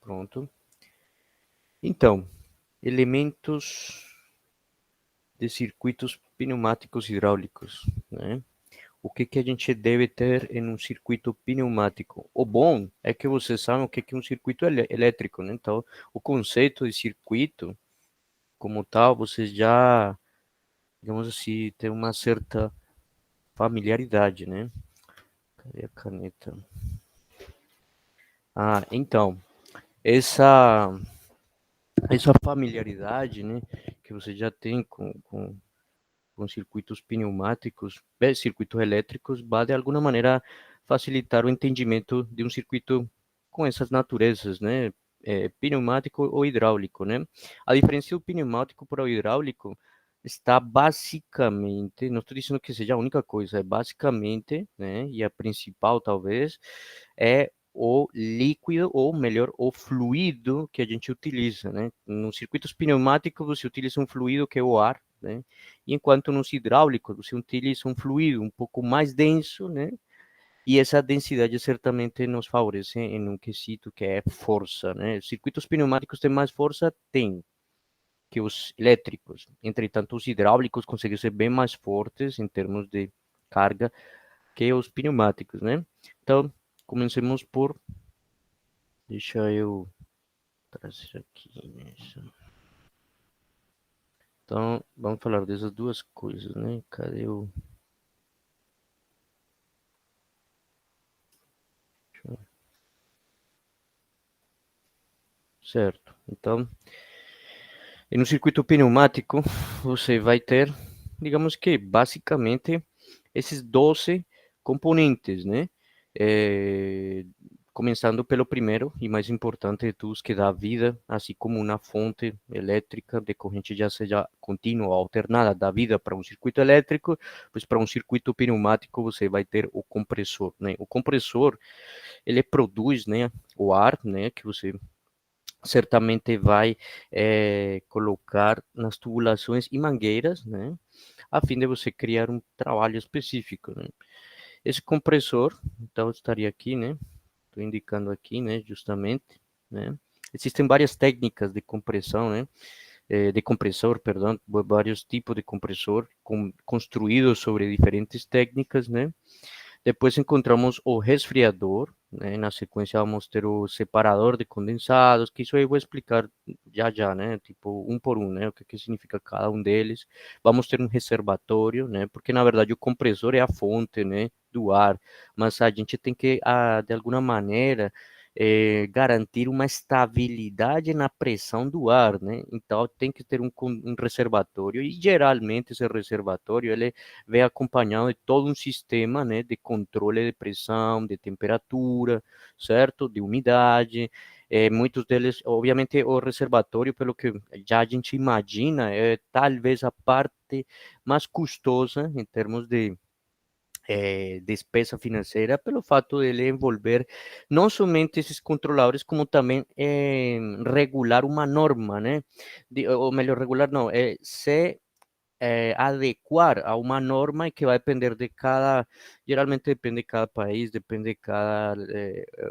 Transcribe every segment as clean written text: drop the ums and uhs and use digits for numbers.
Pronto. Então, elementos de circuitos pneumáticos hidráulicos, né? O que que a gente deve ter em um circuito pneumático? O bom é que você sabe o que que é um circuito elétrico, né? Então, o conceito de circuito, como tal, você já, digamos assim, tem uma certa familiaridade, né? Cadê a caneta? Então, essa, essa familiaridade, né, que você já tem com circuitos pneumáticos, circuitos elétricos, vai de alguma maneira facilitar o entendimento de um circuito com essas naturezas, né? Pneumático ou hidráulico, né? A diferença do pneumático para o hidráulico está basicamente, não estou dizendo que seja a única coisa, é basicamente, né? E a principal talvez é o líquido, ou melhor, o fluido que a gente utiliza, né? Nos circuitos pneumáticos você utiliza um fluido que é o ar, né? E enquanto nos hidráulicos você utiliza um fluido um pouco mais denso, né? E essa densidade certamente nos favorece em um quesito que é força, né? Os circuitos pneumáticos têm mais força? Tem, que os elétricos. Entretanto, os hidráulicos conseguem ser bem mais fortes em termos de carga que os pneumáticos, né? Então, comecemos por... Deixa eu trazer aqui nessa. Então, vamos falar dessas duas coisas, né? Cadê o... Certo. Então, e no circuito pneumático, você vai ter, digamos que, basicamente, esses 12 componentes, né? Eh, Começando pelo primeiro e mais importante de todos, que dá vida, assim como uma fonte elétrica de corrente já seja contínua ou alternada, dá vida para um circuito elétrico, pois para um circuito pneumático você vai ter o compressor, né? O compressor, ele produz, né, o ar, né, que você certamente vai colocar nas tubulações e mangueiras, né, a fim de você criar um trabalho específico, né. Esse compressor, então estaria aqui, né, estou indicando aqui, né, justamente, né. Existem várias técnicas de compressão, né, de compressor, perdão, vários tipos de compressor construídos sobre diferentes técnicas, né. Depois encontramos o resfriador, né? Na sequência vamos ter o separador de condensados, que isso aí eu vou explicar já já, né? Tipo, um por um, né? O que que significa cada um deles. Vamos ter um reservatório, né? Porque na verdade o compressor é a fonte, né? Do ar, mas a gente tem que, de alguma maneira, garantir uma estabilidade na pressão do ar, né? Então tem que ter um reservatório e geralmente esse reservatório ele vem acompanhado de todo um sistema, né, de controle de pressão, de temperatura, certo? De umidade. Muitos deles, obviamente, o reservatório, pelo que já a gente imagina, é talvez a parte mais custosa em termos de despesa financeira, pelo fato de ele envolver não somente esses controladores, como também regular uma norma, né? Ou melhor, regular não, se adequar a uma norma que vai depender de cada, geralmente depende de cada país, depende de cada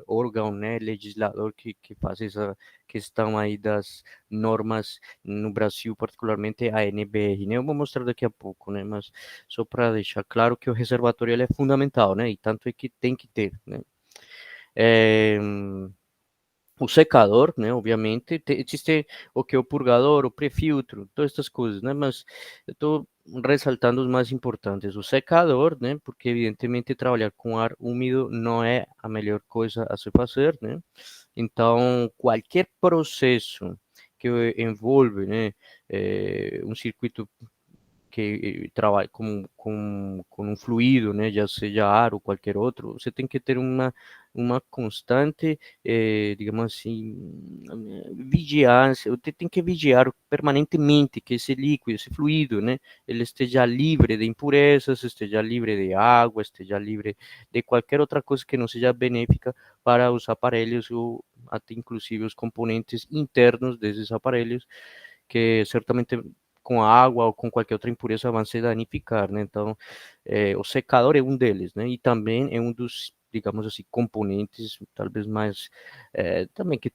órgão, né, legislador que faz essa questão aí das normas no Brasil, particularmente a NBR, né? Eu vou mostrar daqui a pouco, né? Mas só para deixar claro que o reservatório ele é fundamental, né? E tanto é que tem que ter, né? Eh, o secador, né, obviamente, existe o que é o purgador, o pré-filtro, todas estas coisas, né, mas eu estou ressaltando os mais importantes. O secador, né, porque evidentemente trabalhar com ar úmido não é a melhor coisa a se fazer, né, então qualquer processo que envolve, né, um circuito que trabalha com um fluido, né, já seja ar ou qualquer outro, você tem que ter uma constante, digamos assim, vigilância, você tem que vigiar permanentemente que esse líquido, esse fluido, né, ele esteja livre de impurezas, esteja livre de água, esteja livre de qualquer outra coisa que não seja benéfica para os aparelhos ou até inclusive os componentes internos desses aparelhos, que certamente com a água ou com qualquer outra impureza vão se danificar, né? Então, o secador é um deles, né? E também é um dos, digamos assim, componentes talvez mais, também que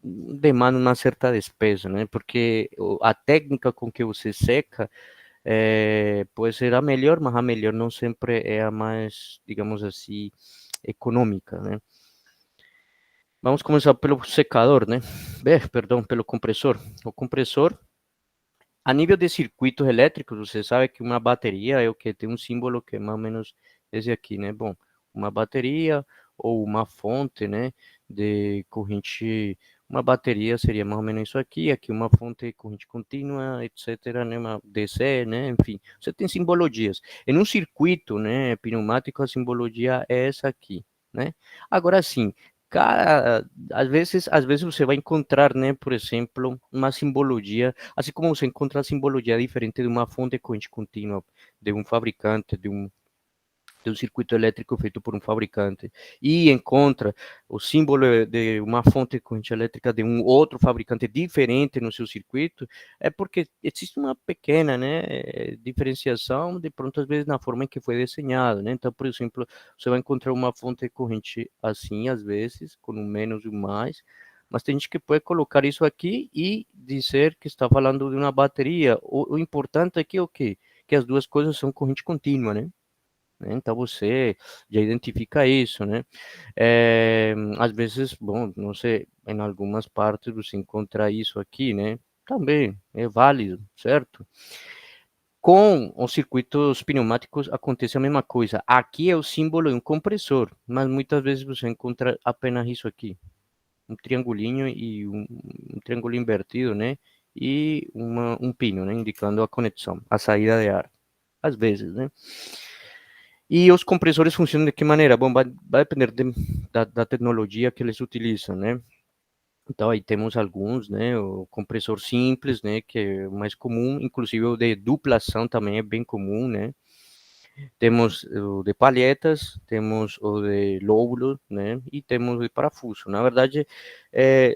demanda uma certa despesa, né? Porque a técnica com que você seca pode ser a melhor, mas a melhor não sempre é a mais, digamos assim, econômica, né? Vamos começar pelo secador, né? Perdão, pelo compressor. O compressor, a nível de circuitos elétricos, você sabe que uma bateria é o que tem um símbolo que é mais ou menos esse aqui, né? Bom, uma bateria ou uma fonte, né, de corrente, uma bateria seria mais ou menos isso aqui uma fonte de corrente contínua, etc, né, uma DC, né, enfim, você tem simbologias. Em um circuito, né, pneumático, a simbologia é essa aqui, né? Agora sim, cara, às vezes você vai encontrar, né, por exemplo, uma simbologia, assim como você encontra a simbologia diferente de uma fonte de corrente contínua, de um fabricante, de um circuito elétrico feito por um fabricante, e encontra o símbolo de uma fonte de corrente elétrica de um outro fabricante diferente no seu circuito, é porque existe uma pequena, né, diferenciação, de pronto, às vezes, na forma em que foi desenhado, né? Então, por exemplo, você vai encontrar uma fonte de corrente assim, às vezes, com um menos e um mais, mas tem gente que pode colocar isso aqui e dizer que está falando de uma bateria. O importante aqui é o quê? Que as duas coisas são corrente contínua, né? Então você já identifica isso, né? Às vezes, bom, não sei, em algumas partes você encontra isso aqui, né? Também é válido, certo? Com os circuitos pneumáticos acontece a mesma coisa. Aqui é o símbolo de um compressor, mas muitas vezes você encontra apenas isso aqui, um triangulinho e um triângulo invertido, né? E um pino, né? Indicando a conexão, a saída de ar. Às vezes, né? E os compressores funcionam de que maneira? Bom, vai depender da tecnologia que eles utilizam, né? Então, aí temos alguns, né? O compressor simples, né? Que é o mais comum, inclusive o de duplação também é bem comum, né? Temos o de palhetas, temos o de lóbulo, né? E temos o de parafuso. Na verdade,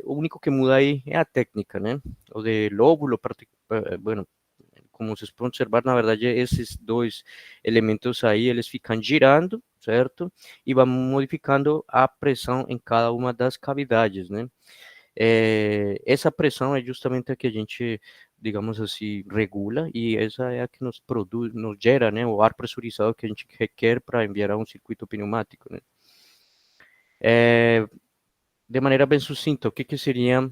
o único que muda aí é a técnica, né? O de lóbulo, bueno, como vocês podem observar, na verdade, esses dois elementos aí, eles ficam girando, certo? E vão modificando a pressão em cada uma das cavidades, né? Essa pressão é justamente a que a gente, digamos assim, regula, e essa é a que nos produz, nos gera, né, o ar pressurizado que a gente requer para enviar a um circuito pneumático, né? É, de maneira bem sucinta, o que que seria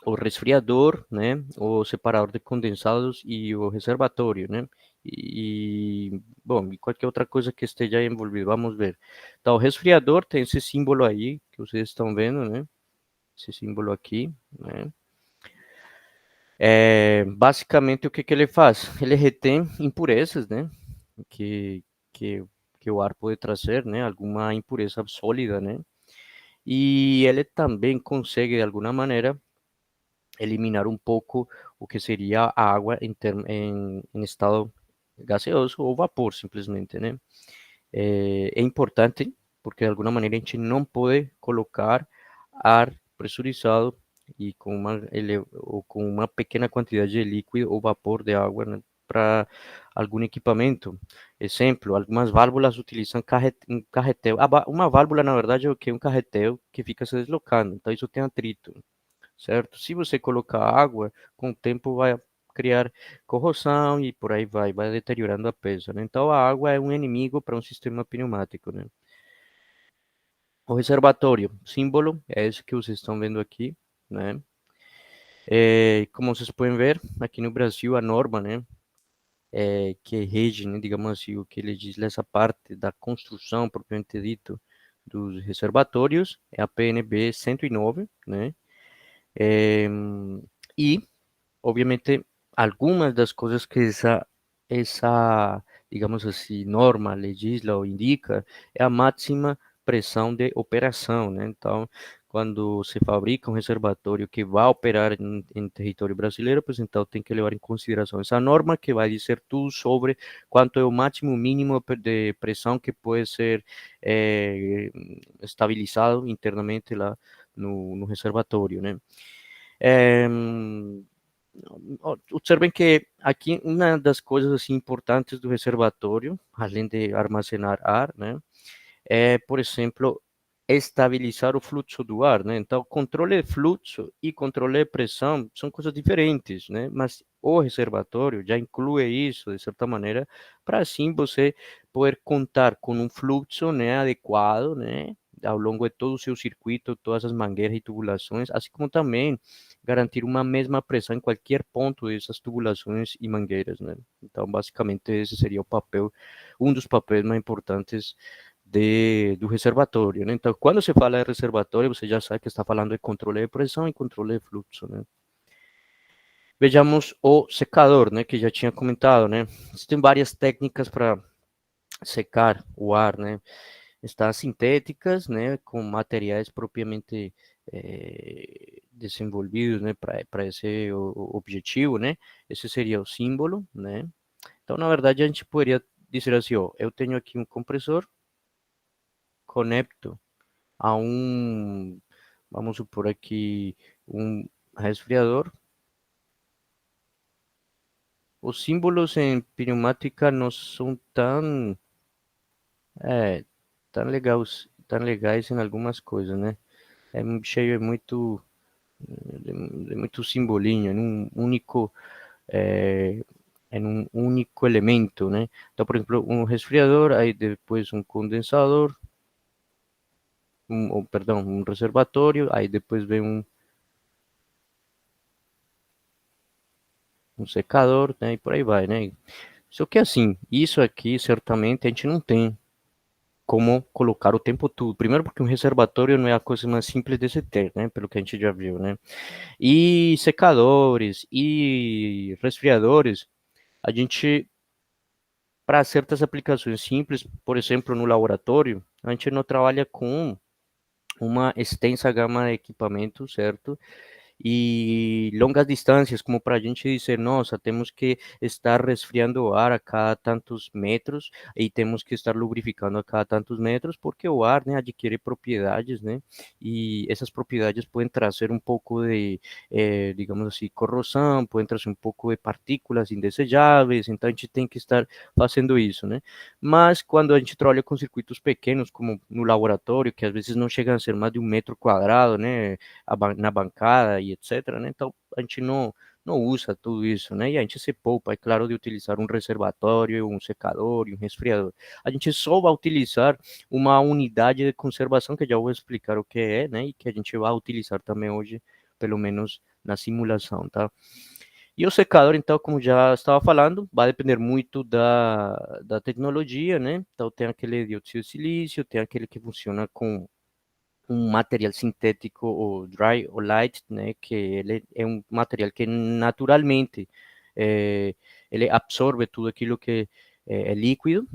o resfriador, né, o separador de condensados e o reservatório, né? Bom, e qualquer outra coisa que esteja envolvido, vamos ver. Então, o resfriador tem esse símbolo aí que vocês estão vendo, né? Esse símbolo aqui, né? Basicamente, o que que ele faz? Ele retém impurezas, né? Que, que, que o ar pode trazer, né? Alguma impureza sólida, né? E ele também consegue, de alguma maneira, eliminar um pouco o que seria a água em estado gaseoso ou vapor, simplesmente, né? É importante porque de alguma maneira a gente não pode colocar ar pressurizado e ou com uma pequena quantidade de líquido ou vapor de água, né, para algum equipamento. Exemplo, algumas válvulas utilizam um carretel. Uma válvula, na verdade, é o que? Um carretel que fica se deslocando. Então, isso tem atrito, certo? Se você colocar água, com o tempo vai criar corrosão e por aí vai deteriorando a peça, né? Então a água é um inimigo para um sistema pneumático, né? O reservatório, símbolo, é esse que vocês estão vendo aqui, né? Como vocês podem ver, aqui no Brasil a norma, né, que rege, né, digamos assim, o que legisla essa parte da construção, propriamente dito, dos reservatórios, é a PNB 109, né? Eh, e obviamente, algumas das coisas que essa, digamos assim, norma legisla ou indica é a máxima pressão de operação, né? Então, quando se fabrica um reservatório que vai operar em território brasileiro, pois então tem que levar em consideração essa norma que vai dizer tudo sobre quanto é o máximo mínimo de pressão que pode ser estabilizado internamente lá no reservatório, né? É, observem que aqui uma das coisas assim importantes do reservatório, além de armazenar ar, né, é, por exemplo, estabilizar o fluxo do ar, né? Então, controle de fluxo e controle de pressão são coisas diferentes, né? Mas o reservatório já inclui isso, de certa maneira, para assim você poder contar com um fluxo, né, adequado, né, ao longo de todo o seu circuito, todas as mangueiras e tubulações, assim como também garantir uma mesma pressão em qualquer ponto dessas tubulações e mangueiras, né? Então, basicamente, esse seria o papel, um dos papéis mais importantes do reservatório, né? Então, quando se fala de reservatório, você já sabe que está falando de controle de pressão e controle de fluxo, né? Vejamos o secador, né, que já tinha comentado, né? Existem várias técnicas para secar o ar, né? Está sintéticas, né, com materiais propriamente desenvolvidos, né, para esse objetivo, né? Esse seria o símbolo, né? Então, na verdade, a gente poderia dizer assim, ó, eu tenho aqui um compressor, conecto a um, vamos supor aqui, um resfriador. Os símbolos em pneumática não são é, tão legais em algumas coisas, né? É cheio de muito simbolinho, é, em um único elemento, né? Então, por exemplo, um resfriador, aí depois um condensador, perdão, um reservatório, aí depois vem um secador, né? E por aí vai, né? Só que assim, isso aqui certamente a gente não tem como colocar o tempo todo. Primeiro porque um reservatório não é a coisa mais simples de se ter, né? Pelo que a gente já viu, né? E secadores e resfriadores, a gente, para certas aplicações simples, por exemplo, no laboratório, a gente não trabalha com uma extensa gama de equipamentos, certo? E longas distâncias, como para a gente dizer, nossa, temos que estar resfriando o ar a cada tantos metros e temos que estar lubrificando a cada tantos metros, porque o ar, né, adquire propriedades, né, e essas propriedades podem trazer um pouco de, digamos assim, corrosão, podem trazer um pouco de partículas indesejáveis, então a gente tem que estar fazendo isso, né. Mas quando a gente trabalha com circuitos pequenos, como no laboratório, que às vezes não chegam a ser mais de 1 metro quadrado, né, na bancada e etc, né? Então a gente não usa tudo isso, né? E a gente se poupa, é claro, de utilizar um reservatório, um secador e um resfriador. A gente só vai utilizar uma unidade de conservação, que já vou explicar o que é, né? E que a gente vai utilizar também hoje, pelo menos na simulação, tá? E o secador, então, como já estava falando, vai depender muito da tecnologia, né? Então, tem aquele dióxido de silício, tem aquele que funciona com um material sintético ou dry ou light, né, que ele é um material que naturalmente ele absorve tudo aquilo que é líquido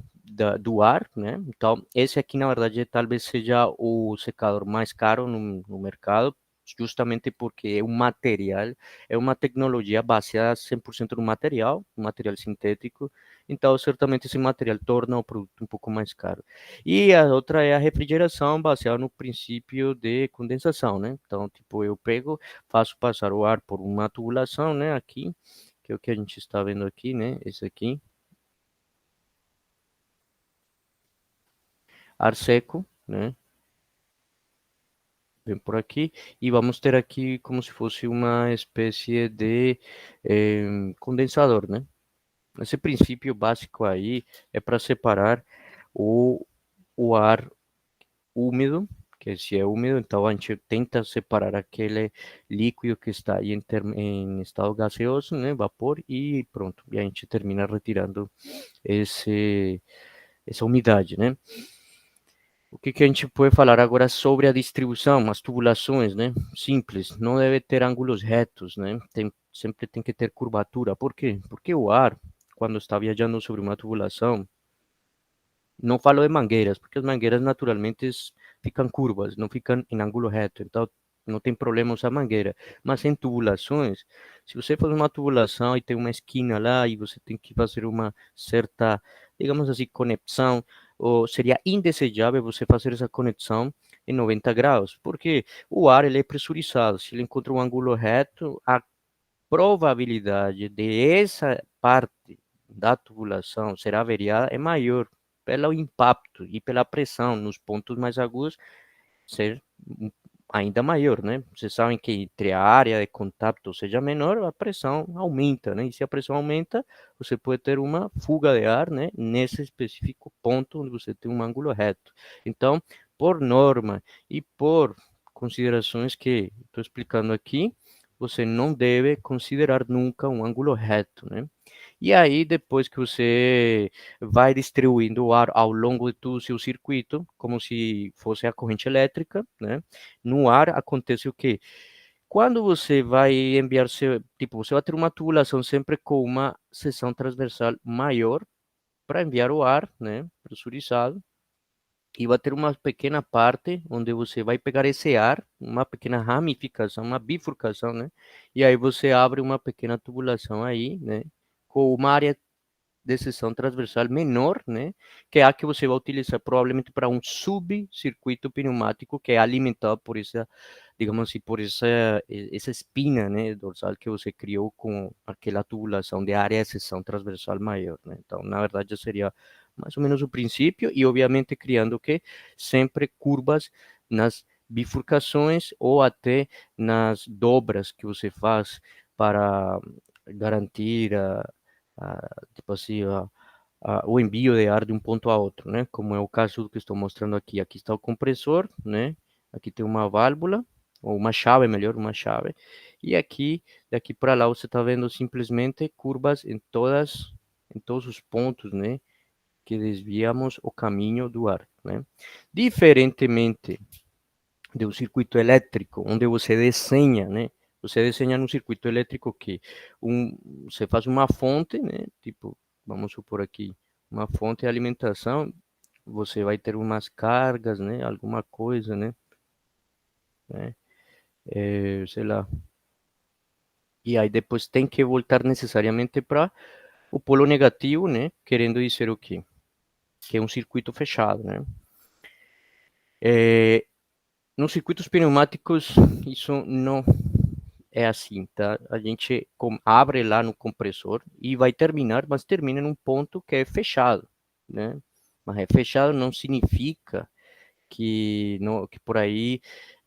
do ar, né? Então, esse aqui, na verdade, talvez seja o secador mais caro no mercado, justamente porque é uma tecnologia baseada 100% no material, um material sintético, então certamente esse material torna o produto um pouco mais caro. E a outra é a refrigeração baseada no princípio de condensação, né? Então, tipo, eu pego, faço passar o ar por uma tubulação, né? Aqui, que é o que a gente está vendo aqui, né? Esse aqui, ar seco, né? Vem por aqui e vamos ter aqui como se fosse uma espécie de condensador, né? Esse princípio básico aí é para separar o, o ar úmido, que se é úmido, então a gente tenta separar aquele líquido que está aí em estado gaseoso, né, vapor, e pronto, e a gente termina retirando essa umidade, né? O que a gente pode falar agora sobre a distribuição, as tubulações, né? Simples, não deve ter ângulos retos, né? Sempre tem que ter curvatura. Por quê? Porque o ar, quando está viajando sobre uma tubulação, não falo de mangueiras, porque as mangueiras naturalmente ficam curvas, não ficam em ângulo reto, então não tem problema usar mangueira. Mas em tubulações, se você faz uma tubulação e tem uma esquina lá e você tem que fazer uma certa, digamos assim, conexão, ou seria indesejável você fazer essa conexão em 90 graus, porque o ar ele é pressurizado, se ele encontra um ângulo reto, a probabilidade de essa parte da tubulação ser averiada é maior pelo impacto e pela pressão nos pontos mais agudos ser ainda maior, né? Vocês sabem que entre a área de contato seja menor, a pressão aumenta, né? E se a pressão aumenta, você pode ter uma fuga de ar, né? Nesse específico ponto onde você tem um ângulo reto. Então, por norma e por considerações que estou explicando aqui, você não deve considerar nunca um ângulo reto, né? E aí, depois que você vai distribuindo o ar ao longo de todo o seu circuito, como se fosse a corrente elétrica, né? No ar acontece o quê? Quando você vai enviar seu, tipo, você vai ter uma tubulação sempre com uma seção transversal maior para enviar o ar, né, pressurizado, e vai ter uma pequena parte onde você vai pegar esse ar, uma pequena ramificação, uma bifurcação, né? E aí você abre uma pequena tubulação aí, né? Com uma área de seção transversal menor, né? Que é a que você vai utilizar provavelmente para um subcircuito pneumático que é alimentado por essa, digamos assim, por essa espina, né, dorsal que você criou com aquela tubulação de área de seção transversal maior, né? Então, na verdade, seria mais ou menos o princípio e, obviamente, criando o quê? Sempre curvas nas bifurcações ou até nas dobras que você faz para garantir tipo assim, o envio de ar de um ponto a outro, né? Como é o caso que estou mostrando aqui. Aqui está o compressor, né? Aqui tem uma válvula, ou uma chave, melhor, uma chave. E aqui, daqui para lá, você está vendo simplesmente curvas em todos os pontos, né? Que desviamos o caminho do ar, né? Diferentemente de um circuito elétrico, onde você desenha, né? Você desenha no circuito elétrico que você faz uma fonte, né? Tipo, vamos supor aqui, uma fonte de alimentação, você vai ter umas cargas, né? Alguma coisa, né? Sei lá. E aí depois tem que voltar necessariamente para o polo negativo, né? Querendo dizer o quê? Que é um circuito fechado, né? É, nos circuitos pneumáticos, isso não é assim, tá? A gente abre lá no compressor e vai terminar, mas termina num ponto que é fechado, né? Mas é fechado não significa que, não, que por aí,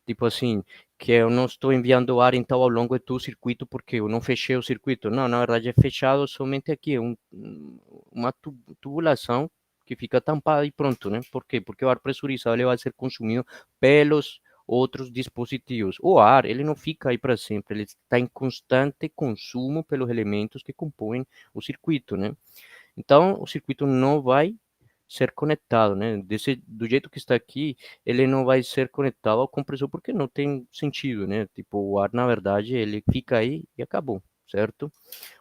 tipo assim, que eu não estou enviando ar então ao longo de todo o circuito porque eu não fechei o circuito. Não, na verdade é fechado somente aqui, uma tubulação que fica tampada e pronto, né? Por quê? Porque o ar pressurizado ele vai ser consumido pelos outros dispositivos. O ar, ele não fica aí para sempre, ele está em constante consumo pelos elementos que compõem o circuito, né? Então, o circuito não vai ser conectado, né? Do jeito que está aqui, ele não vai ser conectado ao compressor porque não tem sentido, né? Tipo, o ar, na verdade, ele fica aí e acabou, certo?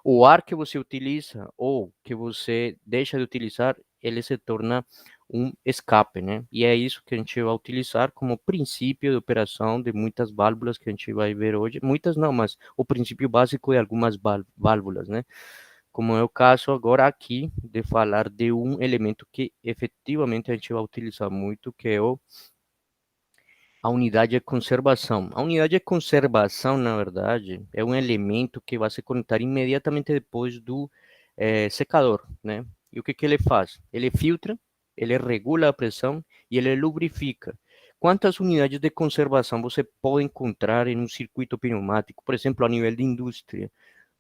O ar que você utiliza ou que você deixa de utilizar, ele se torna um escape, né? E é isso que a gente vai utilizar como princípio de operação de muitas válvulas que a gente vai ver hoje. Muitas não, mas o princípio básico de algumas válvulas, né? Como é o caso agora aqui de falar de um elemento que efetivamente a gente vai utilizar muito, que é a unidade de conservação. A unidade de conservação, na verdade, é um elemento que vai se conectar imediatamente depois do secador, né? E o que ele faz? Ele filtra, ele regula a pressão e ele lubrifica. Quantas unidades de conservação você pode encontrar em um circuito pneumático, por exemplo, a nível de indústria?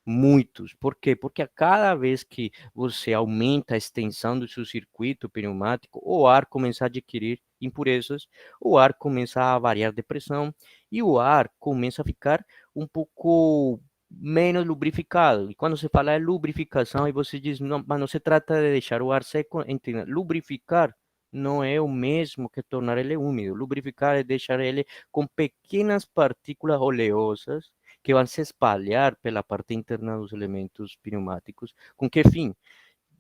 Muitos. Por quê? Porque a cada vez que você aumenta a extensão do seu circuito pneumático, o ar começa a adquirir impurezas, o ar começa a variar de pressão e o ar começa a ficar um pouco menos lubrificado. E quando se fala de lubrificação, aí você diz, não, mas não se trata de deixar o ar seco, entenda, lubrificar não é o mesmo que tornar ele úmido. Lubrificar é deixar ele com pequenas partículas oleosas que vão se espalhar pela parte interna dos elementos pneumáticos. Com que fim?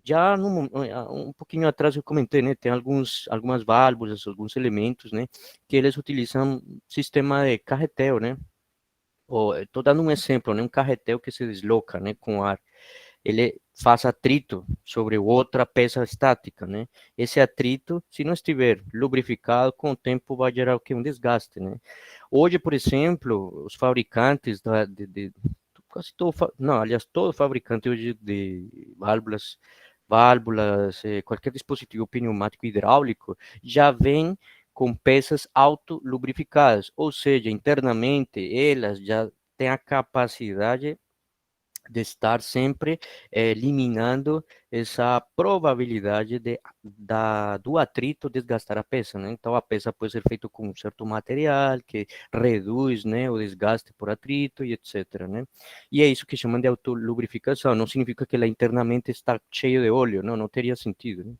Já um pouquinho atrás eu comentei, né, tem algumas válvulas, alguns elementos, né, que eles utilizam sistema de carretel, né, estou dando um exemplo, né, um carretel que se desloca, né, com ar, ele faz atrito sobre outra peça estática, né? Esse atrito, se não estiver lubrificado, com o tempo vai gerar o que? Um desgaste, né? Hoje, por exemplo, os fabricantes quase todo, não, aliás, todo fabricante hoje de qualquer dispositivo pneumático hidráulico já vem com peças autolubrificadas, ou seja, internamente elas já têm a capacidade de estar sempre eliminando essa probabilidade do atrito desgastar a peça, né? Então, a peça pode ser feita com um certo material que reduz, né, o desgaste por atrito e etc, né? E é isso que chamam de autolubrificação. Não significa que ela internamente está cheia de óleo, não teria sentido, né?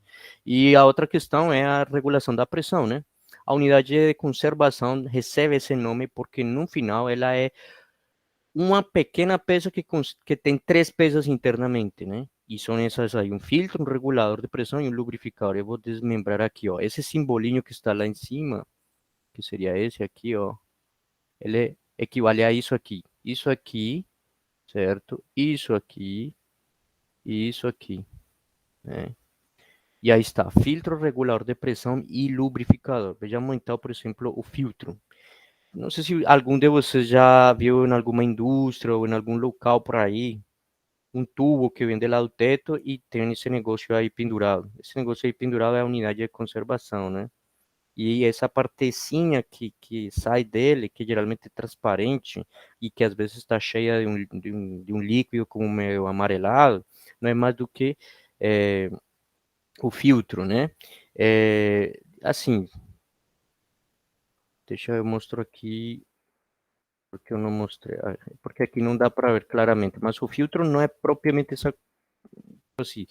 E a outra questão é a regulação da pressão, né? A unidade de conservação recebe esse nome porque, no final, ela é uma pequena peça que tem três peças internamente, né? E são essas aí, um filtro, um regulador de pressão e um lubrificador. Eu vou desmembrar aqui, ó. Esse simbolinho que está lá em cima, que seria esse aqui, ó, ele equivale a isso aqui, certo? Isso aqui e isso aqui, né? E aí está, filtro, regulador de pressão e lubrificador. Vejamos então, por exemplo, o filtro. Não sei se algum de vocês já viu em alguma indústria ou em algum local por aí um tubo que vem de lá do teto e tem esse negócio aí pendurado. Esse negócio aí pendurado é a unidade de conservação, né? E essa partezinha que sai dele, que geralmente é transparente e que às vezes está cheia de um líquido como meio amarelado, não é mais do que o filtro, né? Assim, deixa eu mostrar aqui, porque eu não mostrei, porque aqui não dá para ver claramente, mas o filtro não é propriamente assim,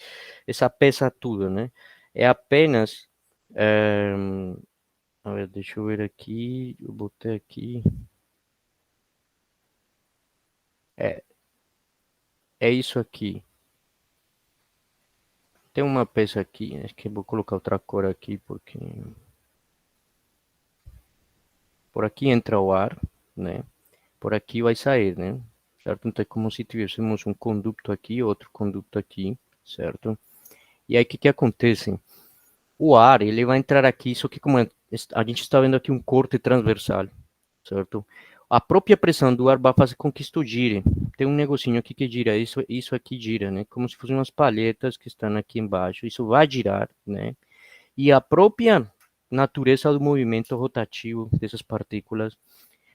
essa peça toda, né? É apenas, eh, a ver, deixa eu ver aqui, eu botei aqui, é, é isso aqui. Tem uma peça aqui, acho que eu vou colocar outra cor aqui, porque por aqui entra o ar, né? Por aqui vai sair, né? Certo? Então é como se tivéssemos um conduto aqui, outro conduto aqui, certo? E aí o que que acontece? O ar, ele vai entrar aqui, só que como a gente está vendo aqui um corte transversal, certo? A própria pressão do ar vai fazer com que isto gire. Tem um negocinho aqui que gira, isso aqui gira, né? Como se fossem umas palhetas que estão aqui embaixo. Isso vai girar, né? E a própria natureza do movimento rotativo dessas partículas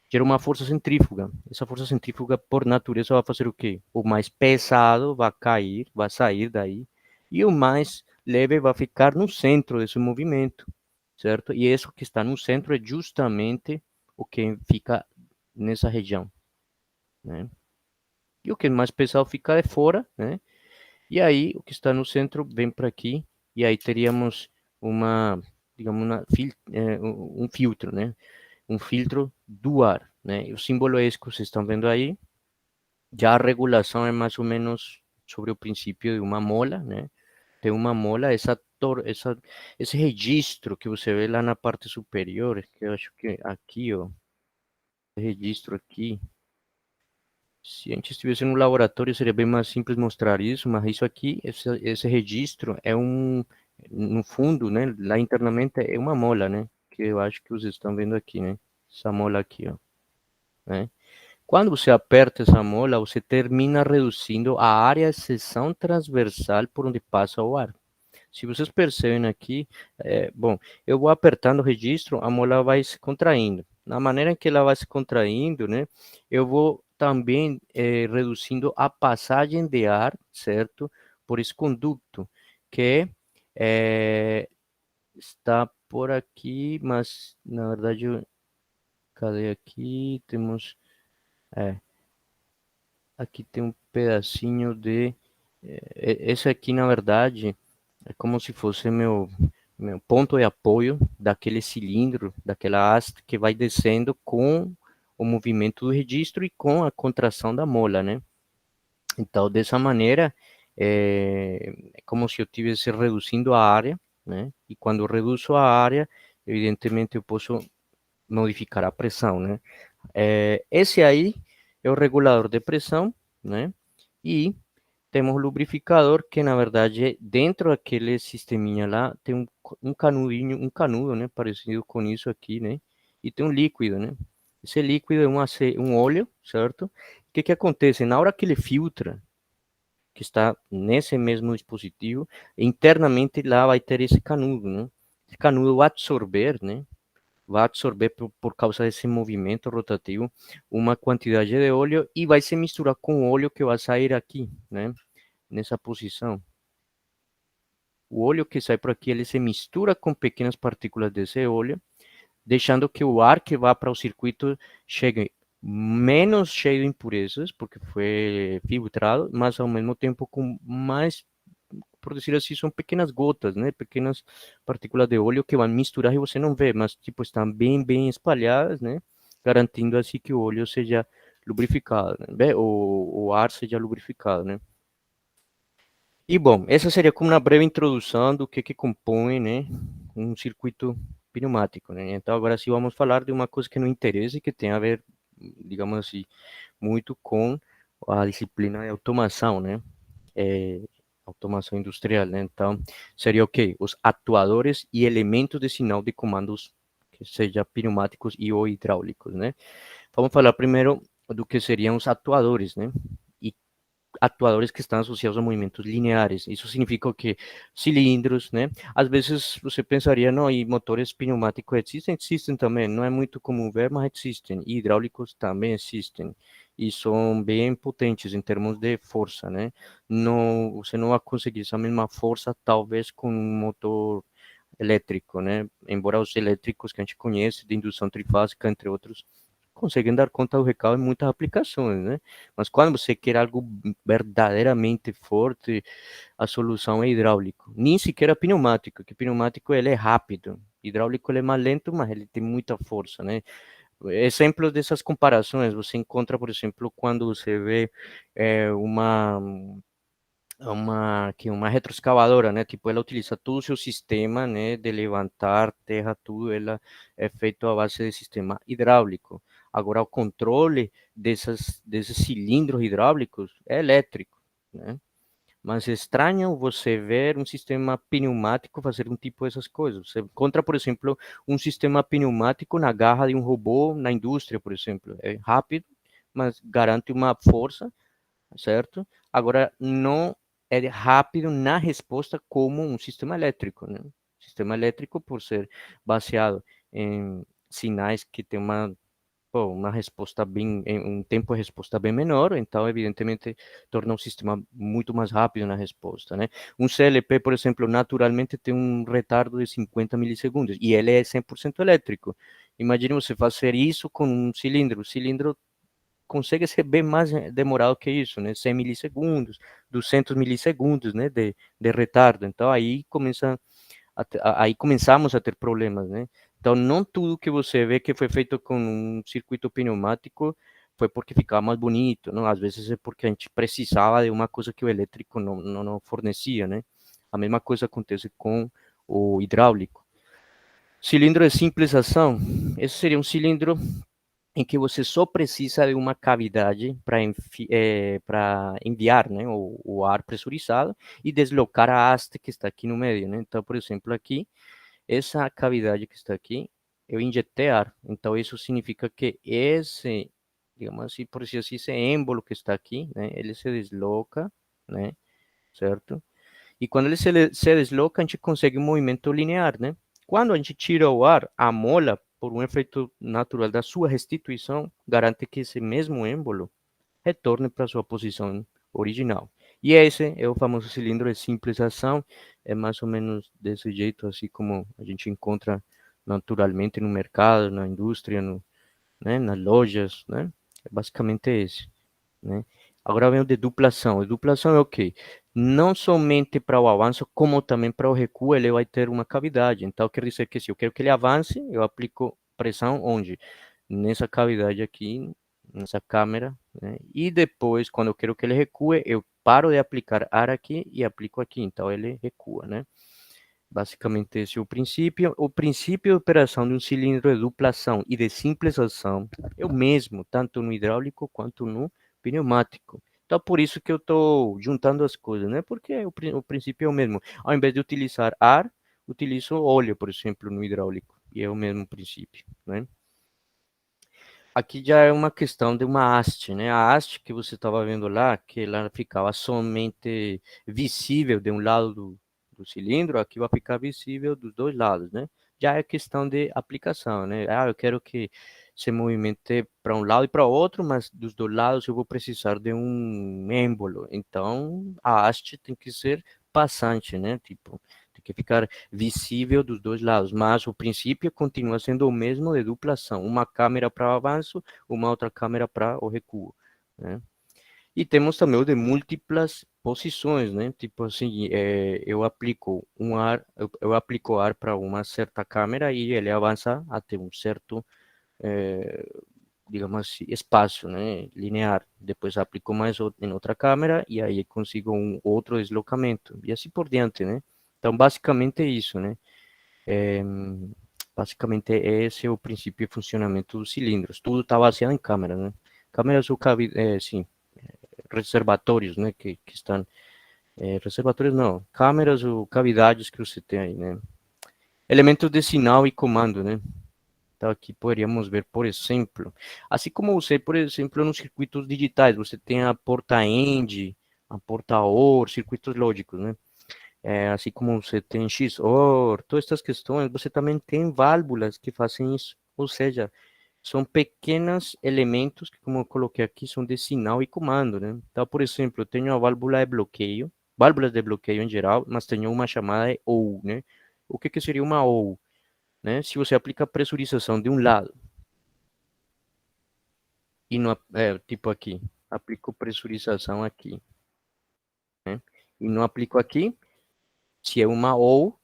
gera uma força centrífuga. Essa força centrífuga, por natureza, vai fazer o quê? O mais pesado vai cair, vai sair daí, e o mais leve vai ficar no centro desse movimento, certo? E isso que está no centro é justamente o que fica nessa região, né? E o que é mais pesado fica de fora, né? E aí o que está no centro vem para aqui, e aí teríamos uma, digamos, um filtro, né? Um filtro do ar, né? E o símbolo é esse que vocês estão vendo aí. Já a regulação é mais ou menos sobre o princípio de uma mola, né? Tem uma mola, esse registro que você vê lá na parte superior, que eu acho que aqui, ó, registro aqui. Se a gente estivesse no laboratório, seria bem mais simples mostrar isso, mas isso aqui, esse registro é no fundo, né, lá internamente é uma mola, né, que eu acho que vocês estão vendo aqui, né, essa mola aqui, ó, né. Quando você aperta essa mola, você termina reduzindo a área de seção transversal por onde passa o ar. Se vocês percebem aqui, bom, eu vou apertando o registro, a mola vai se contraindo. Na maneira que ela vai se contraindo, né, eu vou também reduzindo a passagem de ar, certo? Por esse conduto, que está por aqui, mas na verdade, cadê aqui? Temos, é, aqui tem um pedacinho esse aqui, na verdade, é como se fosse meu ponto de apoio daquele cilindro, daquela haste que vai descendo com o movimento do registro e com a contração da mola, né? Então, dessa maneira, é como se eu estivesse reduzindo a área, né? E quando eu reduzo a área, evidentemente eu posso modificar a pressão, né? Esse aí é o regulador de pressão, né? E temos o lubrificador, que na verdade dentro daquele sisteminha lá tem um canudinho, um canudo, né? Parecido com isso aqui, né? E tem um líquido, né? Esse líquido é um óleo, certo? O que que acontece? Na hora que ele filtra, que está nesse mesmo dispositivo, internamente lá vai ter esse canudo, né? Esse canudo vai absorver, né? vai absorver por causa desse movimento rotativo uma quantidade de óleo e vai se misturar com o óleo que vai sair aqui, né? Nessa posição. O óleo que sai por aqui, ele se mistura com pequenas partículas desse óleo, deixando que o ar que vai para o circuito chegue menos cheio de impurezas, porque foi filtrado, mas ao mesmo tempo com mais, por dizer assim, são pequenas gotas, né? Pequenas partículas de óleo que vão misturar e você não vê, mas tipo estão bem espalhadas, né? Garantindo assim que o óleo seja lubrificado, né? O ar seja lubrificado, né? E bom, essa seria como uma breve introdução do que compõe, né, um circuito pneumático, né? Então agora sim vamos falar de uma coisa que nos interessa e que tem a ver, digamos assim, muito com a disciplina de automação, né? É, automação industrial, né? Então seria o quê? Os atuadores e elementos de sinal de comandos que seja pneumáticos e ou hidráulicos, né? Vamos falar primeiro do que seriam os atuadores, né? E atuadores que estão associados a movimentos lineares. Isso significa que cilindros, né? Às vezes você pensaria, não, e motores pneumáticos existem? Existem também, não é muito comum ver, mas existem. E hidráulicos também existem. E são bem potentes em termos de força, né? Não, você não vai conseguir essa mesma força, talvez, com um motor elétrico, né? Embora os elétricos que a gente conhece, de indução trifásica, entre outros, conseguem dar conta do recado em muitas aplicações, né? Mas quando você quer algo verdadeiramente forte, a solução é hidráulico. Nem sequer é pneumático, que pneumático ele é rápido. Hidráulico ele é mais lento, mas ele tem muita força, né? Exemplos dessas comparações você encontra, por exemplo, quando você vê uma retroescavadora, né? Tipo, ela utiliza todo o seu sistema, né, de levantar terra, tudo, ela é feito à base de sistema hidráulico. Agora, o controle desses cilindros hidráulicos é elétrico, né? Mas é estranho você ver um sistema pneumático fazer um tipo dessas coisas. Você encontra, por exemplo, um sistema pneumático na garra de um robô na indústria, por exemplo. É rápido, mas garante uma força, certo? Agora, não é rápido na resposta como um sistema elétrico, né? Sistema elétrico, por ser baseado em sinais que tem uma resposta bem, um tempo de resposta bem menor, então, evidentemente, torna o sistema muito mais rápido na resposta, né? Um CLP, por exemplo, naturalmente tem um retardo de 50 milissegundos, e ele é 100% elétrico. Imagine você fazer isso com um cilindro. O cilindro consegue ser bem mais demorado que isso, né? 100 milissegundos, 200 milissegundos, né? De retardo. Então, aí começamos a ter problemas, né? Então, não tudo que você vê que foi feito com um circuito pneumático foi porque ficava mais bonito, não? Às vezes é porque a gente precisava de uma coisa que o elétrico não fornecia, né? A mesma coisa acontece com o hidráulico. Cilindro de simples ação. Esse seria um cilindro em que você só precisa de uma cavidade para enviar, né, o ar pressurizado e deslocar a haste que está aqui no meio, né? Então, por exemplo, aqui, essa cavidade que está aqui, eu injetei ar. Então, isso significa que esse, digamos assim, por assim, esse êmbolo que está aqui, né, ele se desloca, né, certo? E quando ele se desloca, a gente consegue um movimento linear, né? Quando a gente tira o ar, a mola, por um efeito natural da sua restituição, garante que esse mesmo êmbolo retorne para sua posição original. E esse é o famoso cilindro de simples ação, é mais ou menos desse jeito, assim como a gente encontra naturalmente no mercado, na indústria, né, nas lojas, né? É basicamente esse, né? Agora vem o de duplação. A duplação é o quê? Não somente para o avanço, como também para o recuo, ele vai ter uma cavidade. Então, quer dizer que se eu quero que ele avance, eu aplico pressão onde? Nessa cavidade aqui, nessa câmera, né? E depois, quando eu quero que ele recue, eu paro de aplicar ar aqui e aplico aqui. Então, ele recua, né? Basicamente, esse é o princípio. O princípio de operação de um cilindro de duplação e de simples ação é o mesmo, tanto no hidráulico quanto no pneumático. Então, por isso que eu estou juntando as coisas, né? Porque o princípio é o mesmo. Ao invés de utilizar ar, utilizo óleo, por exemplo, no hidráulico. E é o mesmo princípio, né? Aqui já é uma questão de uma haste, né? A haste que você estava vendo lá, que ela ficava somente visível de um lado do cilindro, aqui vai ficar visível dos dois lados, né? já é questão de aplicação, né? Ah, eu quero que se movimente para um lado e para o outro, mas dos dois lados eu vou precisar de um êmbolo. Então, a haste tem que ser passante, né? Tipo, tem que ficar visível dos dois lados, mas o princípio continua sendo o mesmo de duplação, uma câmera para o avanço, uma outra câmera para o recuo, né? E temos também o de múltiplas posições, né? Tipo assim, eu aplico um ar, eu aplico ar para uma certa câmera e ele avança até um certo, eh, digamos assim, espaço, né? Linear. Depois aplico mais em outra câmera e aí consigo um outro deslocamento e assim por diante, né? Então, basicamente é isso, né? Eh, Basicamente esse é o princípio de funcionamento dos cilindros. Tudo está baseado em câmeras, né? Câmeras ou sim, reservatórios, né, que estão, reservatórios não, câmeras ou cavidades que você tem aí, né. Elementos de sinal e comando, né. Então aqui poderíamos ver, por exemplo, assim como você, por exemplo, nos circuitos digitais, você tem a porta END, a porta OR, circuitos lógicos, né. Assim como você tem XOR, todas essas questões, você também tem válvulas que fazem isso, ou seja, são pequenos elementos que, como eu coloquei aqui, são de sinal e comando, né? Então, por exemplo, eu tenho a válvula de bloqueio, válvulas de bloqueio em geral, mas tenho uma chamada de OU, né? O que que seria uma OU, né? Se você aplica pressurização de um lado e não, tipo aqui, aplico pressurização aqui, né? E não aplico aqui, se é uma OU,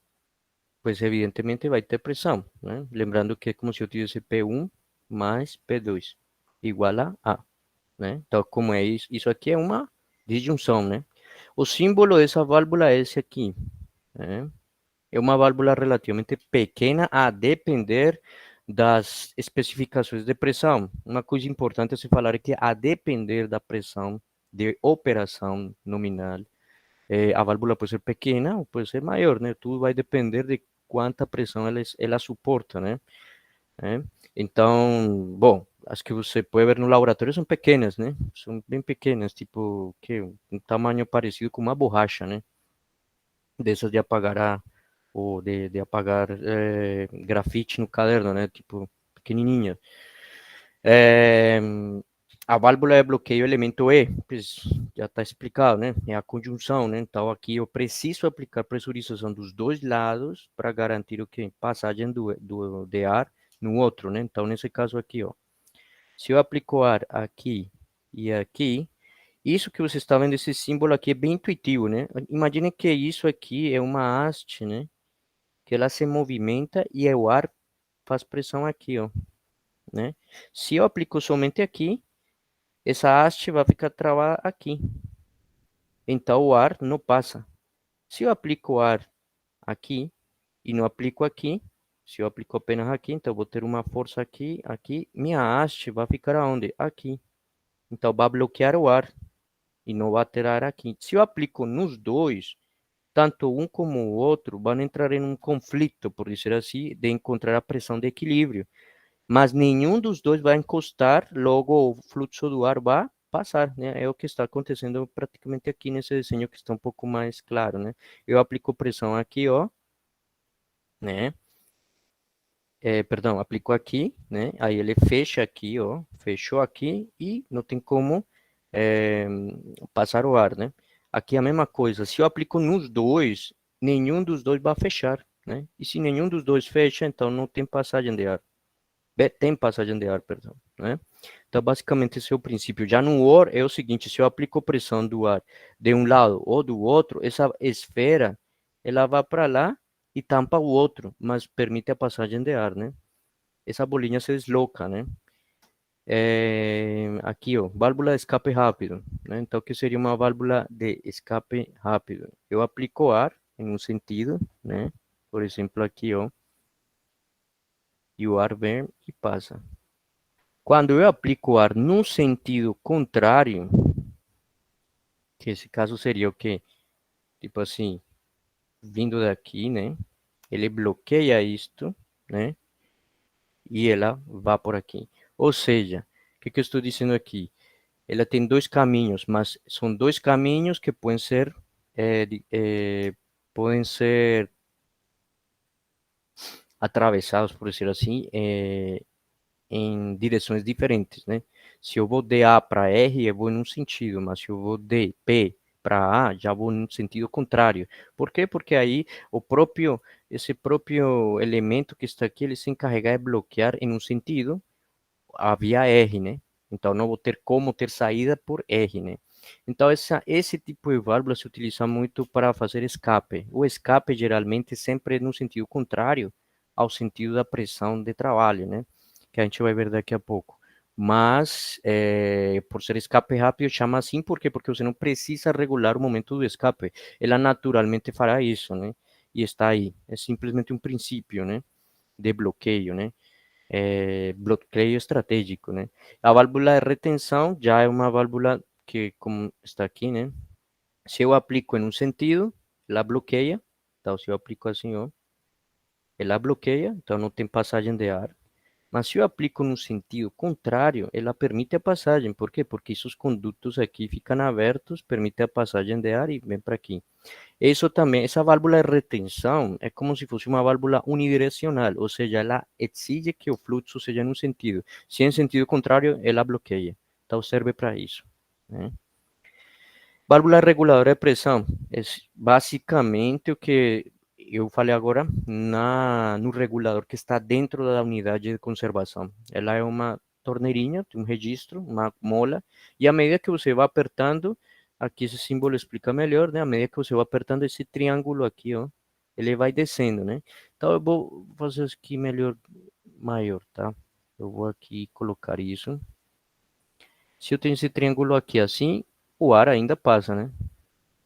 pues evidentemente vai ter pressão, né? Lembrando que é como se eu tivesse P1 mais P2 igual a. Né? Então, como é isso? Isso aqui é uma disjunção, né? O símbolo dessa válvula é esse aqui, né? É uma válvula relativamente pequena a depender das especificações de pressão. Uma coisa importante a se falar é que a depender da pressão de operação nominal, a válvula pode ser pequena ou pode ser maior, né? Tudo vai depender de quanta pressão ela suporta, né? né? Então, bom, as que você pode ver no laboratório são pequenas, né? São bem pequenas, tipo, que um tamanho parecido com uma borracha, né? Dessas de apagar ou de apagar grafite no caderno, né? Tipo, pequenininha. É, a válvula de bloqueio elemento E, pues, já está explicado, né? É a conjunção, né? Então aqui eu preciso aplicar pressurização dos dois lados para garantir o que? Passagem de ar no outro, né? Então nesse caso aqui, ó, se eu aplico ar aqui e aqui, isso que você está vendo, esse símbolo aqui é bem intuitivo, né? Imagine que isso aqui é uma haste, né? Que ela se movimenta e o ar faz pressão aqui, ó, né? Se eu aplico somente aqui, essa haste vai ficar travada aqui. Então o ar não passa. Se eu aplico o ar aqui e não aplico aqui, se eu aplico apenas aqui, então eu vou ter uma força aqui, aqui, minha haste vai ficar aonde? Aqui. Então vai bloquear o ar e não vai ter ar aqui. Se eu aplico nos dois, tanto um como o outro vão entrar em um conflito, por dizer assim, de encontrar a pressão de equilíbrio. Mas nenhum dos dois vai encostar, logo o fluxo do ar vai passar, né? É o que está acontecendo praticamente aqui nesse desenho que está um pouco mais claro, né? Eu aplico pressão aqui, ó, né? Perdão, aplico aqui, né? Aí ele fecha aqui, ó, fechou aqui e não tem como é, passar o ar, né? Aqui é a mesma coisa. Se eu aplico nos dois, nenhum dos dois vai fechar, né? E se nenhum dos dois fecha, então não tem passagem de ar. Tem passagem de ar, perdão, né? Então, basicamente, esse é o princípio. Já no OR é o seguinte, se eu aplico pressão do ar de um lado ou do outro, essa esfera, ela vai para lá e tampa o outro, mas permite a passagem de ar, né? Essa bolinha se desloca, né? Aqui, ó, válvula de escape rápido, né? Então, o que seria uma válvula de escape rápido? Eu aplico ar em um sentido, né? Por exemplo, aqui, ó, e o ar vem e passa. Quando eu aplico ar no sentido contrário, que esse caso seria o quê? Tipo assim, vindo daqui, né? Ele bloqueia isto, né? E ela vai por aqui. Ou seja, o que eu estou dizendo aqui? Ela tem dois caminhos, mas são dois caminhos que podem ser atravessados, por decir assim, em direções diferentes, né? Se eu vou de A para R, eu vou em um sentido, mas se eu vou de P para A, já vou no sentido contrário. Por quê? Porque aí esse próprio elemento que está aqui, ele se encarrega de bloquear em um sentido a via R, né? Então não vou ter como ter saída por R, né? Então esse tipo de válvula se utiliza muito para fazer escape. O escape geralmente sempre é no sentido contrário ao sentido da pressão de trabalho, né? Que a gente vai ver daqui a pouco. Mas, por ser escape rápido, chama assim, por quê? Porque você não precisa regular o momento do escape. Ela naturalmente fará isso, né? E está aí. É simplesmente um princípio, né? De bloqueio, né? Bloqueio estratégico, né? A válvula de retenção já é uma válvula que, como está aqui, né? Se eu aplico em um sentido, ela bloqueia. Então, se eu aplico assim, ó, ela bloqueia, então não tem passagem de ar. Mas se eu aplico no sentido contrário, ela permite a passagem. Por quê? Porque esses condutos aqui ficam abertos, permite a passagem de ar e vem para aqui. Isso também, essa válvula de retenção é como se fosse uma válvula unidirecional, ou seja, ela exige que o fluxo seja em um sentido. Se é em sentido contrário, ela bloqueia. Então serve para isso, né? Válvula reguladora de pressão é basicamente o que eu falei agora no regulador que está dentro da unidade de conservação. Ela é uma torneirinha, tem um registro, uma mola, e à medida que você vai apertando, aqui esse símbolo explica melhor, né? À medida que você vai apertando esse triângulo aqui, ó, ele vai descendo, né? Então eu vou fazer isso aqui melhor, maior, tá? Eu vou aqui colocar isso. Se eu tenho esse triângulo aqui assim, o ar ainda passa, né?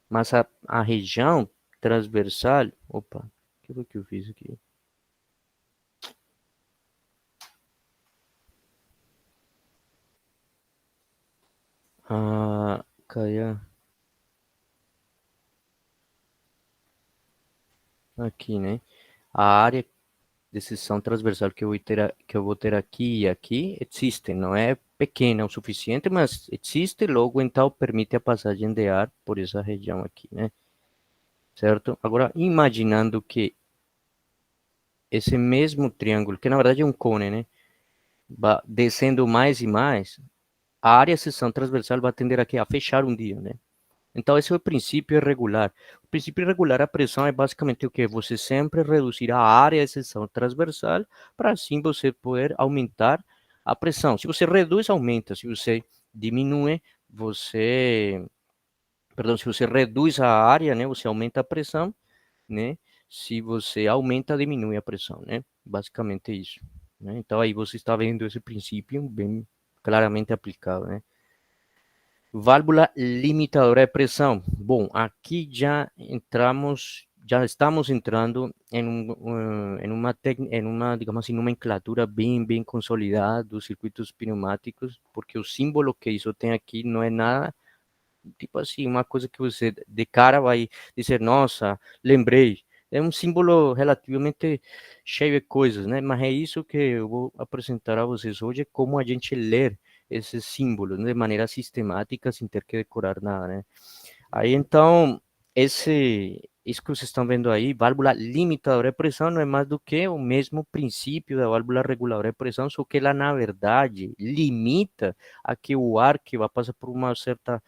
Mas a região transversal. Opa, o que foi que eu fiz aqui? Ah, Caia, aqui, né? A área de seção transversal que eu vou ter aqui e aqui existe, não é pequena o suficiente, mas existe, logo então permite a passagem de ar por essa região aqui, né? Certo? Agora, imaginando que esse mesmo triângulo, que na verdade é um cone, né? Descendo mais e mais, a área de seção transversal vai tender aqui a fechar um dia, né? Então, esse é o princípio irregular. O princípio irregular, a pressão é basicamente o que? Você sempre reduzir a área de seção transversal para assim você poder aumentar a pressão. Se você reduz, aumenta. Se você diminui, você... Perdão, se você reduz a área, né, você aumenta a pressão, né? Se você aumenta, diminui a pressão, né? Basicamente é isso, né? Então, aí você está vendo esse princípio bem claramente aplicado, né? Válvula limitadora de pressão. Bom, aqui já estamos entrando em uma, digamos assim, nomenclatura bem consolidada dos circuitos pneumáticos, porque o símbolo que isso tem aqui não é nada, tipo assim, uma coisa que você de cara vai dizer, nossa, lembrei. É um símbolo relativamente cheio de coisas, né? Mas é isso que eu vou apresentar a vocês hoje, é como a gente ler esses símbolos, né, de maneira sistemática, sem ter que decorar nada, né? Aí então, isso que vocês estão vendo aí, válvula limitadora de pressão, não é mais do que o mesmo princípio da válvula reguladora de pressão, só que ela, na verdade, limita a que o ar que vai passar por uma certa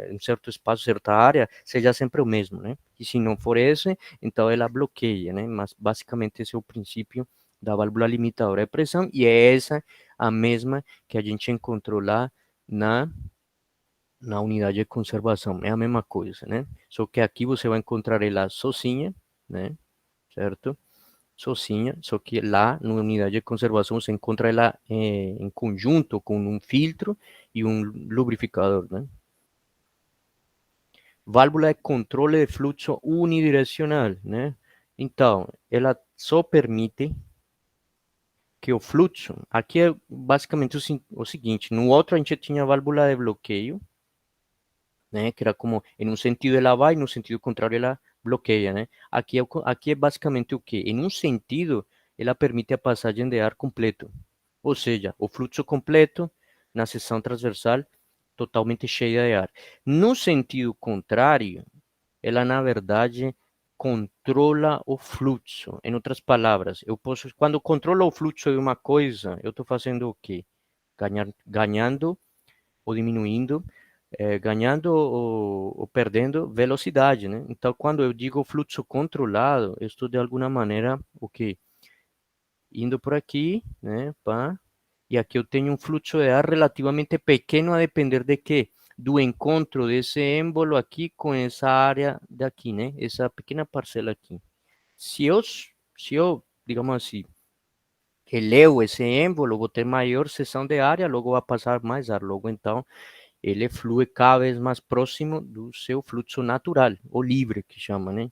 um certo espaço, certa área, seja sempre o mesmo, né? E se não for esse, então ela bloqueia, né? Mas basicamente esse é o princípio da válvula limitadora de pressão e é essa a mesma que a gente encontrou lá na unidade de conservação, é a mesma coisa, né? Só que aqui você vai encontrar ela sozinha, né? Certo? Sozinha, só que lá na unidade de conservação você encontra ela em conjunto com um filtro e um lubrificador, né? Válvula de controle de fluxo unidirecional, né? Então, ela só permite que o fluxo, aqui é basicamente o seguinte, no outro a gente tinha válvula de bloqueio, né? Que era como em um sentido ela vai, no sentido contrário ela bloqueia, né? Aqui é basicamente o que? Em um sentido, ela permite a passagem de ar completo, ou seja, o fluxo completo na seção transversal totalmente cheia de ar. No sentido contrário, ela na verdade controla o fluxo. Em outras palavras, quando controlo o fluxo de uma coisa, eu estou fazendo o quê? Ganhando ou diminuindo, ganhando ou perdendo velocidade, né? Então, quando eu digo fluxo controlado, eu estou de alguma maneira o quê? Indo por aqui, né? Pá, e aqui eu tenho um fluxo de ar relativamente pequeno a depender de quê? Do encontro desse êmbolo aqui com essa área daqui, né? Essa pequena parcela aqui. Se eu, digamos assim, elevo esse êmbolo, vou ter maior seção de área, logo vai passar mais ar. Logo, então, ele flui cada vez mais próximo do seu fluxo natural, ou livre, que chama, né?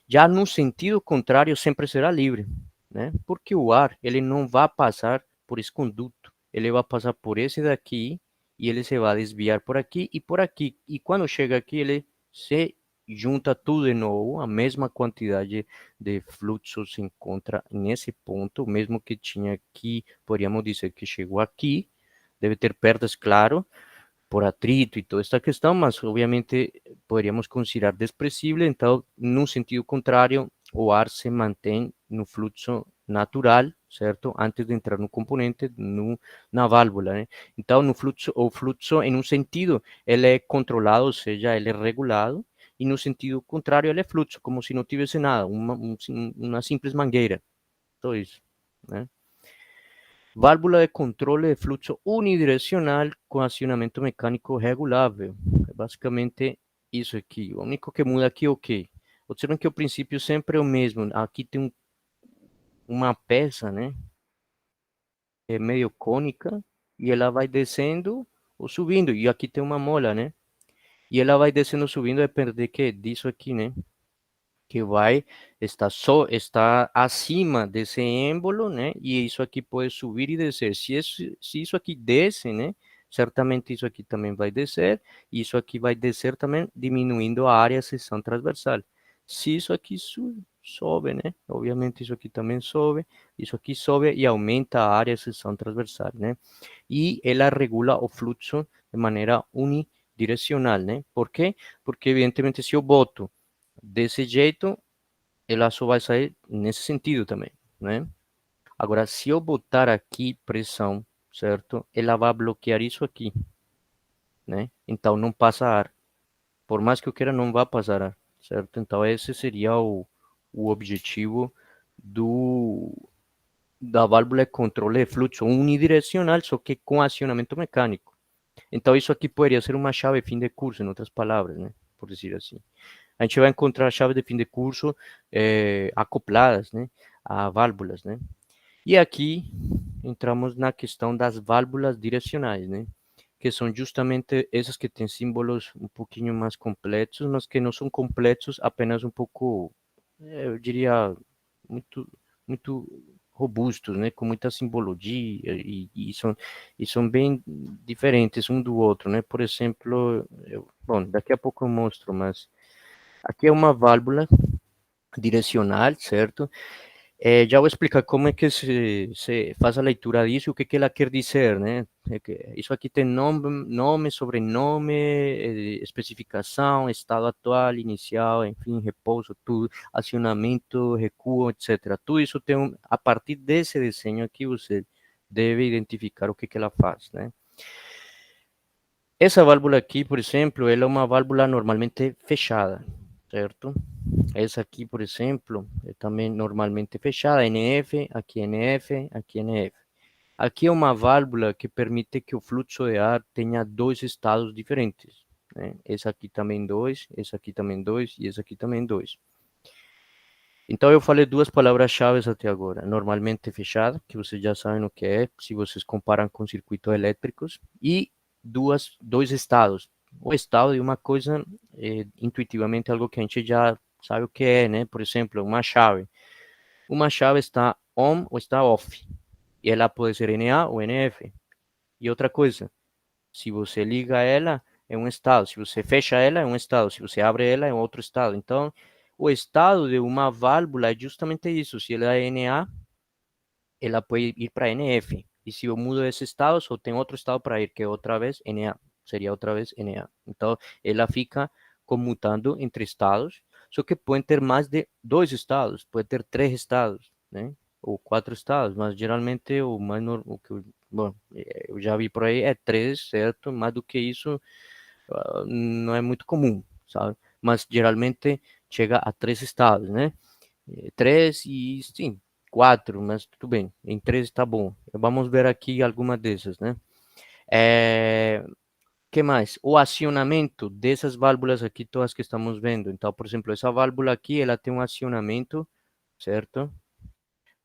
Já no sentido contrário, sempre será livre, né? Porque o ar, ele não vai passar por esse conduto, ele vai passar por esse daqui, e ele se vai desviar por aqui e por aqui. E quando chega aqui, ele se junta tudo de novo, a mesma quantidade de fluxo se encontra nesse ponto, mesmo que tinha aqui, poderíamos dizer que chegou aqui, deve ter perdas, claro, por atrito e toda esta questão, mas obviamente poderíamos considerar desprezível, então, no sentido contrário, o ar se mantém no fluxo natural, certo? Antes de entrar no componente, na válvula, né? Então, no fluxo, o fluxo, em um sentido, ele é controlado, ou seja, ele é regulado, e no sentido contrário, ele é fluxo, como se não tivesse nada, uma simples mangueira, só isso, né? Válvula de controle de fluxo unidirecional com acionamento mecânico regulável. É basicamente isso aqui. O único que muda aqui é o quê? Observem que o princípio sempre é o mesmo. Aqui tem uma peça, né? É meio cônica e ela vai descendo ou subindo. E aqui tem uma mola, né? E ela vai descendo ou subindo, depende de quê? Disso aqui, né? Que vai está acima desse êmbolo, né? E isso aqui pode subir e descer. Se isso aqui desce, né? Certamente isso aqui também vai descer, e isso aqui vai descer também, diminuindo a área de seção transversal. Se isso aqui sobe, né? Obviamente isso aqui também sobe, isso aqui sobe e aumenta a área de seção transversal, né? E ela regula o fluxo de maneira unidirecional, né? Por quê? Porque evidentemente se eu boto desse jeito, ela só vai sair nesse sentido também, né? Agora, se eu botar aqui pressão, certo? Ela vai bloquear isso aqui, né? Então, não passa ar. Por mais que eu queira, não vai passar ar, certo? Então, esse seria o objetivo do, da válvula de controle de fluxo unidirecional, só que com acionamento mecânico. Então, isso aqui poderia ser uma chave fim de curso, em outras palavras, né? Por dizer assim. A gente vai encontrar chaves de fim de curso acopladas, né, a válvulas, né? E aqui entramos na questão das válvulas direcionais, né? Que são justamente essas que têm símbolos um pouquinho mais complexos, mas que não são complexos, apenas um pouco, eu diria, muito, muito robustos, né? Com muita simbologia e são bem diferentes um do outro, né? Por exemplo, bom, daqui a pouco eu mostro, mas aqui é uma válvula direcional, certo? Já vou explicar como é que se faz a leitura disso, o que ela quer dizer, né? Isso aqui tem nome, sobrenome, especificação, estado atual, inicial, enfim, repouso, tudo, acionamento, recuo, etc. Tudo isso tem a partir desse desenho aqui você deve identificar o que ela faz, né? Essa válvula aqui, por exemplo, ela é uma válvula normalmente fechada, certo? Essa aqui, por exemplo, é também normalmente fechada, NF, aqui NF, aqui NF. Aqui é uma válvula que permite que o fluxo de ar tenha dois estados diferentes, né? Essa aqui também dois, essa aqui também dois e essa aqui também dois. Então eu falei duas palavras-chave até agora. Normalmente fechada, que vocês já sabem o que é, se vocês comparam com circuitos elétricos, e dois estados. O estado de uma coisa, intuitivamente, algo que a gente já sabe o que é, né? Por exemplo, uma chave. Uma chave está on ou está off. E ela pode ser NA ou NF. E outra coisa, se você liga ela, é um estado. Se você fecha ela, é um estado. Se você abre ela, é outro estado. Então, o estado de uma válvula é justamente isso. Se ela é NA, ela pode ir para NF. E se eu mudo esse estado, só tem outro estado para ir, que é outra vez NA. Seria outra vez NA. Então, ela fica comutando entre estados, Só que podem ter mais de 2 estados, pode ter 3 estados, né? Ou 4 estados, mas geralmente o que bom, eu já vi por aí é 3, certo? Mais do que isso, não é muito comum, sabe? Mas geralmente chega a 3 estados, né? 3 e sim, 4, mas tudo bem. Em 3 está bom. Vamos ver aqui alguma dessas, né? Que mais? O acionamento dessas válvulas aqui, todas que estamos vendo. Então, por exemplo, essa válvula aqui, ela tem um acionamento, certo?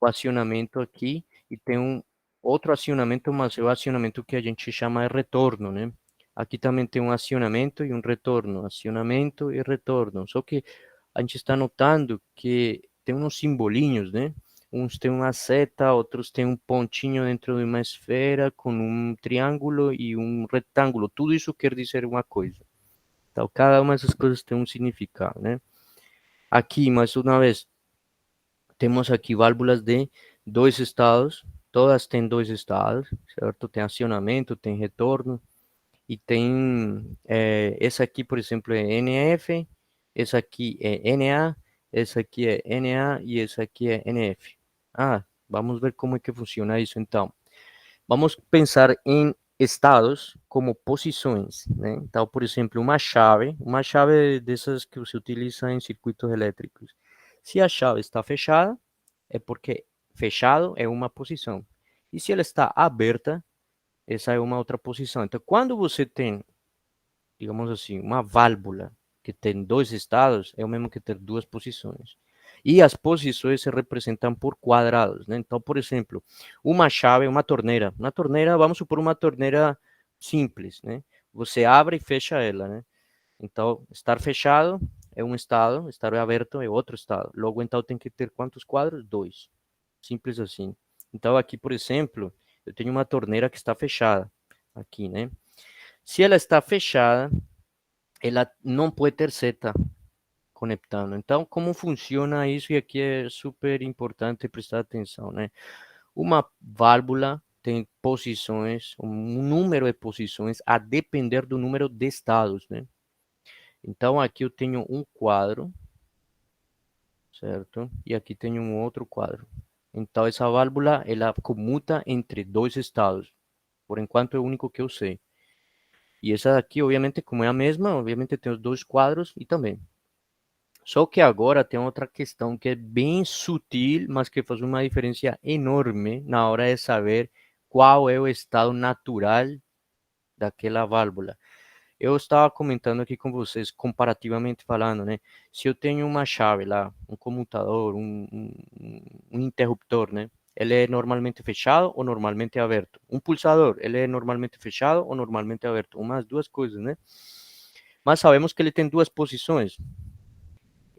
O acionamento aqui e tem um outro acionamento, mas é o acionamento que a gente chama de retorno, né? Aqui também tem um acionamento e um retorno, acionamento e retorno. Só que a gente está notando que tem uns simbolinhos, né? Uns têm uma seta, outros têm um pontinho dentro de uma esfera com um triângulo e um retângulo. Tudo isso quer dizer uma coisa. Então, cada uma dessas coisas tem um significado, né? Aqui, mais uma vez, temos aqui válvulas de 2 estados, todas têm 2 estados, certo? Tem acionamento, tem retorno, e tem essa aqui, por exemplo, é NF, essa aqui é NA, essa aqui é NA e essa aqui é NF. Ah, vamos ver como é que funciona isso então. Vamos pensar em estados como posições, né? Então, por exemplo, uma chave dessas que você utiliza em circuitos elétricos. Se a chave está fechada, é porque fechado é uma posição. E se ela está aberta, essa é uma outra posição. Então, quando você tem, digamos assim, uma válvula que tem 2 estados, é o mesmo que ter 2 posições. E as posições se representam por quadrados, né? Então, por exemplo, uma chave, uma torneira, vamos supor uma torneira simples, né? Você abre e fecha ela, né? Então, estar fechado é um estado, estar aberto é outro estado. Logo, então, tem que ter quantos quadros? 2. Simples assim. Então, aqui, por exemplo, eu tenho uma torneira que está fechada, aqui, né? Se ela está fechada, ela não pode ter seta conectando. Então, como funciona isso? E aqui é super importante prestar atenção, né? Uma válvula tem posições, um número de posições a depender do número de estados, né? Então, aqui eu tenho um quadro, certo? E aqui tenho um outro quadro. Então, essa válvula, ela comuta entre 2 estados. Por enquanto, é o único que eu sei. E essa aqui, obviamente, como é a mesma, obviamente tem os 2 quadros e também. Só que agora tem outra questão que é bem sutil, mas que faz uma diferença enorme na hora de saber qual é o estado natural daquela válvula. Eu estava comentando aqui com vocês, comparativamente falando, né? Se eu tenho uma chave lá, um comutador, um interruptor, né? Ele é normalmente fechado ou normalmente aberto? Um pulsador, ele é normalmente fechado ou normalmente aberto? Umas duas coisas, né? Mas sabemos que ele tem 2 posições.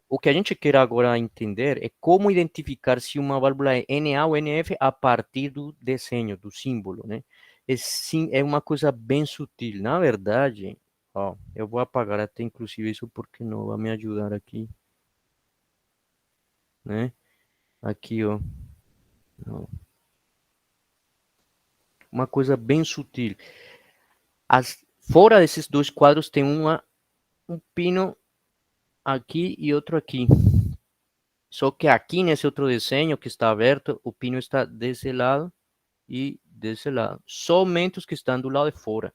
O que a gente quer agora entender é como identificar se uma válvula é NA ou NF a partir do desenho, do símbolo, né? É, sim, é uma coisa bem sutil. Na verdade, ó, eu vou apagar até inclusive isso porque não vai me ajudar aqui, né? Aqui, ó, uma coisa bem sutil. Fora desses 2 quadros tem um pino aqui e outro aqui. Só que aqui nesse outro desenho que está aberto, o pino está desse lado e desse lado. Somente os que estão do lado de fora.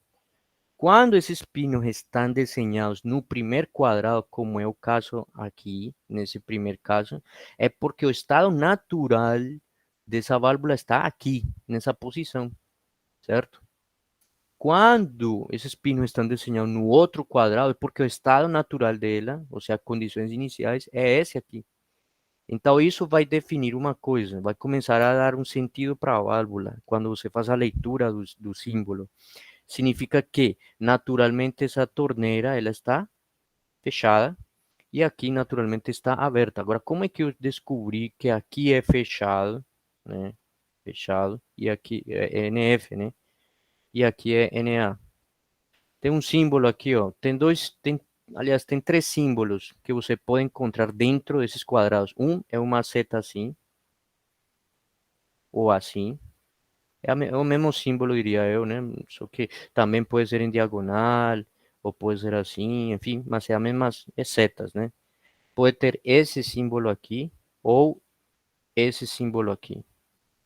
Quando esses pinos estão desenhados no primeiro quadrado, como é o caso aqui, nesse primeiro caso, é porque o estado natural dessa válvula está aqui, nessa posição, certo? Quando esses pinos estão desenhados no outro quadrado, é porque o estado natural dela, ou seja, condições iniciais, é esse aqui. Então, isso vai definir uma coisa, vai começar a dar um sentido para a válvula, quando você faz a leitura do símbolo. Significa que, naturalmente, essa torneira ela está fechada e aqui, naturalmente, está aberta. Agora, como é que eu descobri que aqui é fechado, né? Fechado, e aqui é NF, né? E aqui é NA. Tem um símbolo aqui, ó. Aliás, tem 3 símbolos que você pode encontrar dentro desses quadrados. Um é uma seta assim, ou assim. É o mesmo símbolo, diria eu, né? Só que também pode ser em diagonal, ou pode ser assim, enfim, mas é as mesmas setas, né? pode ter esse símbolo aqui ou esse símbolo aqui.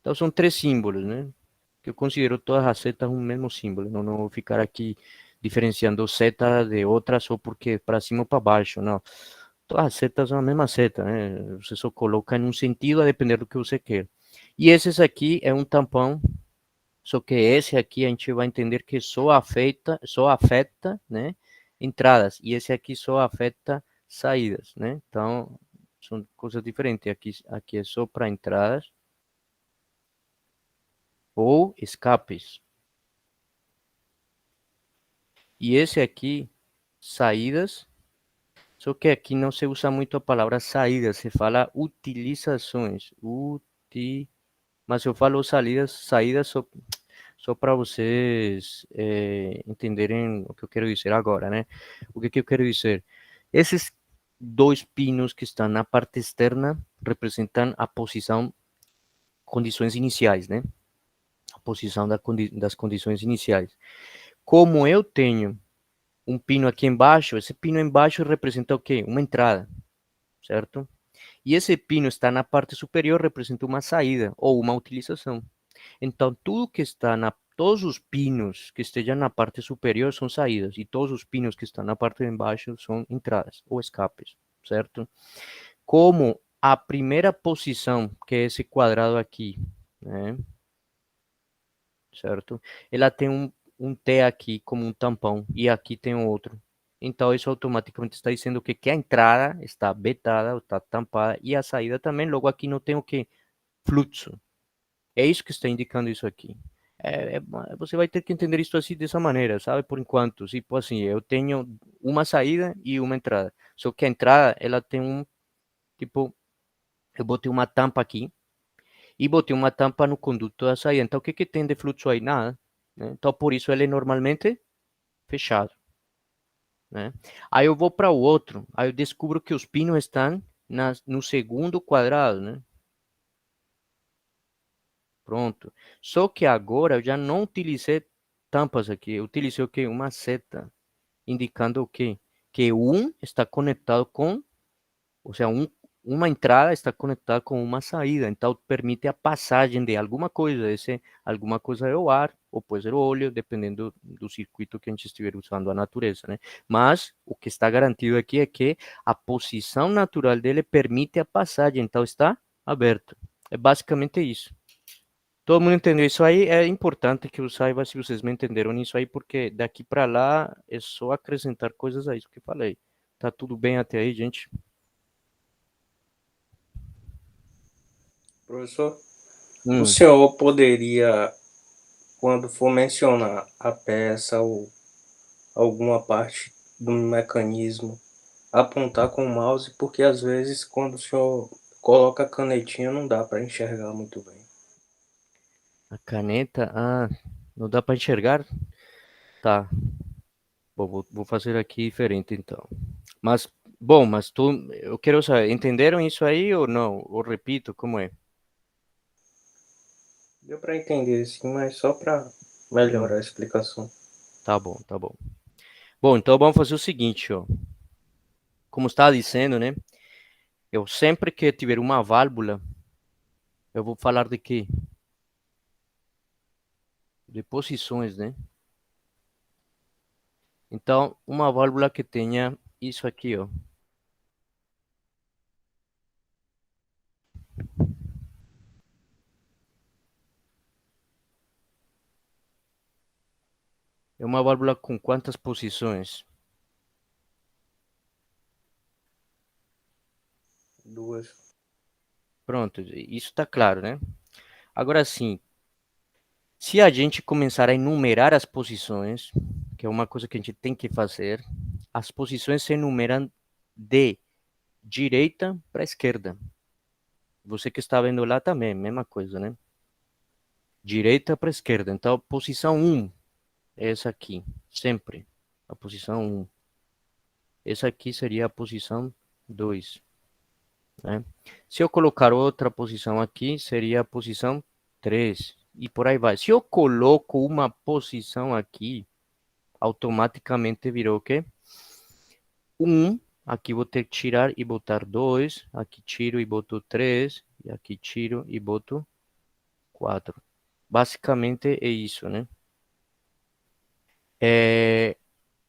Então, são três símbolos, né? Que eu considero todas as setas um mesmo símbolo. Não vou ficar aqui diferenciando seta de outra só porque para cima ou para baixo, não. Todas as setas são a mesma seta, né? Você só coloca em um sentido a depender do que você quer. E esses aqui é um tampão, só que esse aqui a gente vai entender que só afeta, né, entradas, e esse aqui só afeta saídas, né? Então, são coisas diferentes. Aqui é só para entradas ou escapes. E esse aqui, saídas, só que aqui não se usa muito a palavra saída, se fala utilizações. Mas eu falo saídas só para vocês entenderem o que eu quero dizer agora, né? O que eu quero dizer? Esses dois pinos que estão na parte externa representam a posição, condições iniciais, né? A posição das condições iniciais. Como eu tenho um pino aqui embaixo, esse pino embaixo representa o quê? Uma entrada, certo? E esse pino está na parte superior, representa uma saída ou uma utilização. Então, todos os pinos que estejam na parte superior são saídas, e todos os pinos que estão na parte de baixo são entradas ou escapes, certo? Como a primeira posição, que é esse quadrado aqui, né? Certo? Ela tem um T aqui como um tampão, e aqui tem um outro. Então, isso automaticamente está dizendo que a entrada está vetada, está tampada, e a saída também. Logo, aqui não tem o que? Fluxo. É isso que está indicando isso aqui. Você vai ter que entender isso assim dessa maneira, sabe? Por enquanto, tipo assim, eu tenho uma saída e uma entrada. Só que a entrada, ela tem tipo, eu botei uma tampa aqui e botei uma tampa no conduto da saída. Então, o que que tem de fluxo aí? Nada, né? Então, por isso ele é normalmente fechado, né? Aí eu vou para o outro, aí eu descubro que os pinos estão no segundo quadrado, né? Pronto. Só que agora eu já não utilizei tampas aqui, eu utilizei o quê? Uma seta, indicando o quê? Que um está conectado com, ou seja, uma entrada está conectada com uma saída, então permite a passagem de alguma coisa, alguma coisa é o ar, ou pode ser o óleo, dependendo do circuito que a gente estiver usando a natureza, né? Mas o que está garantido aqui é que a posição natural dele permite a passagem, então está aberto. É basicamente isso. Todo mundo entendeu isso aí? É importante que eu saiba se vocês me entenderam nisso aí, porque daqui para lá é só acrescentar coisas a isso que eu falei. Tá tudo bem até aí, gente? Professor, o Hum, senhor poderia, quando for mencionar a peça ou alguma parte do mecanismo, apontar com o mouse, porque às vezes quando o senhor coloca a canetinha não dá para enxergar muito bem. a caneta, não dá para enxergar? Tá, bom, vou fazer aqui diferente então. Mas, bom, eu quero saber, entenderam isso aí ou não? Ou repito, como é? Deu para entender sim, mas só para Hum, melhorar a explicação. tá bom, tá bom. Bom, então vamos fazer o seguinte, ó. Como estava dizendo, né? Eu sempre que tiver uma válvula, eu vou falar de quê? De posições, né? Então, uma válvula que tenha isso aqui, ó. É uma válvula com quantas posições? Duas. Pronto, isso está claro, né? Agora sim, se a gente começar a enumerar as posições, que é uma coisa que a gente tem que fazer, as posições se enumeram de direita para esquerda. Você que está vendo lá também, mesma coisa, né? Direita para esquerda. Então, posição um é essa aqui, sempre. A posição um. Essa aqui seria a posição 2, né? Se eu colocar outra posição aqui, seria a posição 3 e por aí vai. Se eu coloco uma posição aqui, automaticamente virou o quê? 1 Aqui vou ter que tirar e botar 2. Aqui tiro e boto 3. E aqui tiro e boto 4. Basicamente é isso, né?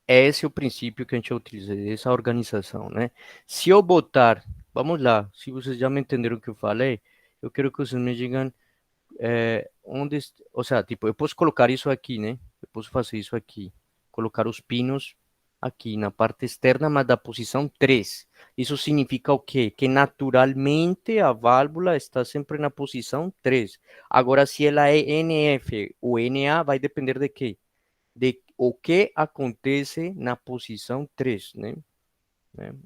Esse é o princípio que a gente utiliza, essa organização, né? Se eu botar, vamos lá, se vocês já me entenderam o que eu falei, eu quero que vocês me digam onde, ou seja, tipo, eu posso colocar isso aqui, né? Eu posso fazer isso aqui, colocar os pinos aqui na parte externa, mas da posição 3. Isso significa o quê? Que naturalmente a válvula está sempre na posição 3. Agora, se ela é NF ou NA, vai depender de quê? De o que acontece na posição 3, né?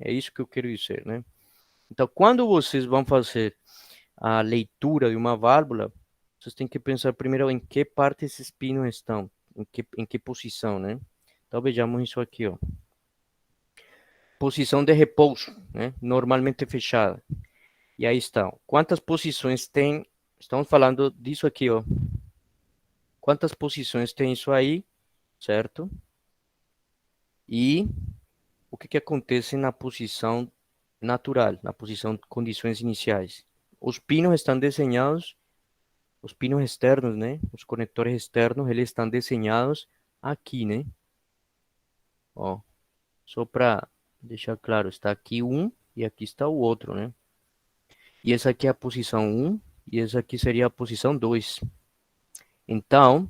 É isso que eu quero dizer, né? Então, quando vocês vão fazer a leitura de uma válvula, vocês têm que pensar primeiro em que parte esses pinos estão, em que posição, né? Então, vejamos isso aqui, ó. Posição de repouso, né? Normalmente fechada. E aí estão. Quantas posições tem? Estamos falando disso aqui, ó. Quantas posições tem isso aí, certo? E o que acontece na posição natural, na posição de condições iniciais? Os pinos estão desenhados, os pinos externos, né? Os conectores externos, eles estão desenhados aqui, né? Ó, só para deixar claro, está aqui um e aqui está o outro, né? E essa aqui é a posição um e essa aqui seria a posição 2. Então,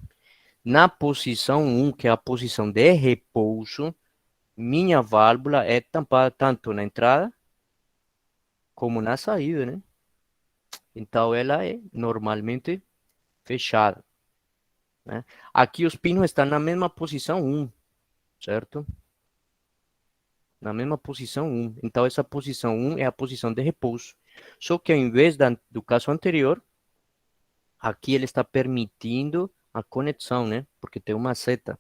na posição um, que é a posição de repouso, minha válvula é tampada tanto na entrada como na saída, né? Então, ela é normalmente fechada, né? Aqui os pinos estão na mesma posição um, certo? Na mesma posição um. Então, essa posição um é a posição de repouso. Só que ao invés do caso anterior, aqui ele está permitindo a conexão, né? Porque tem uma seta.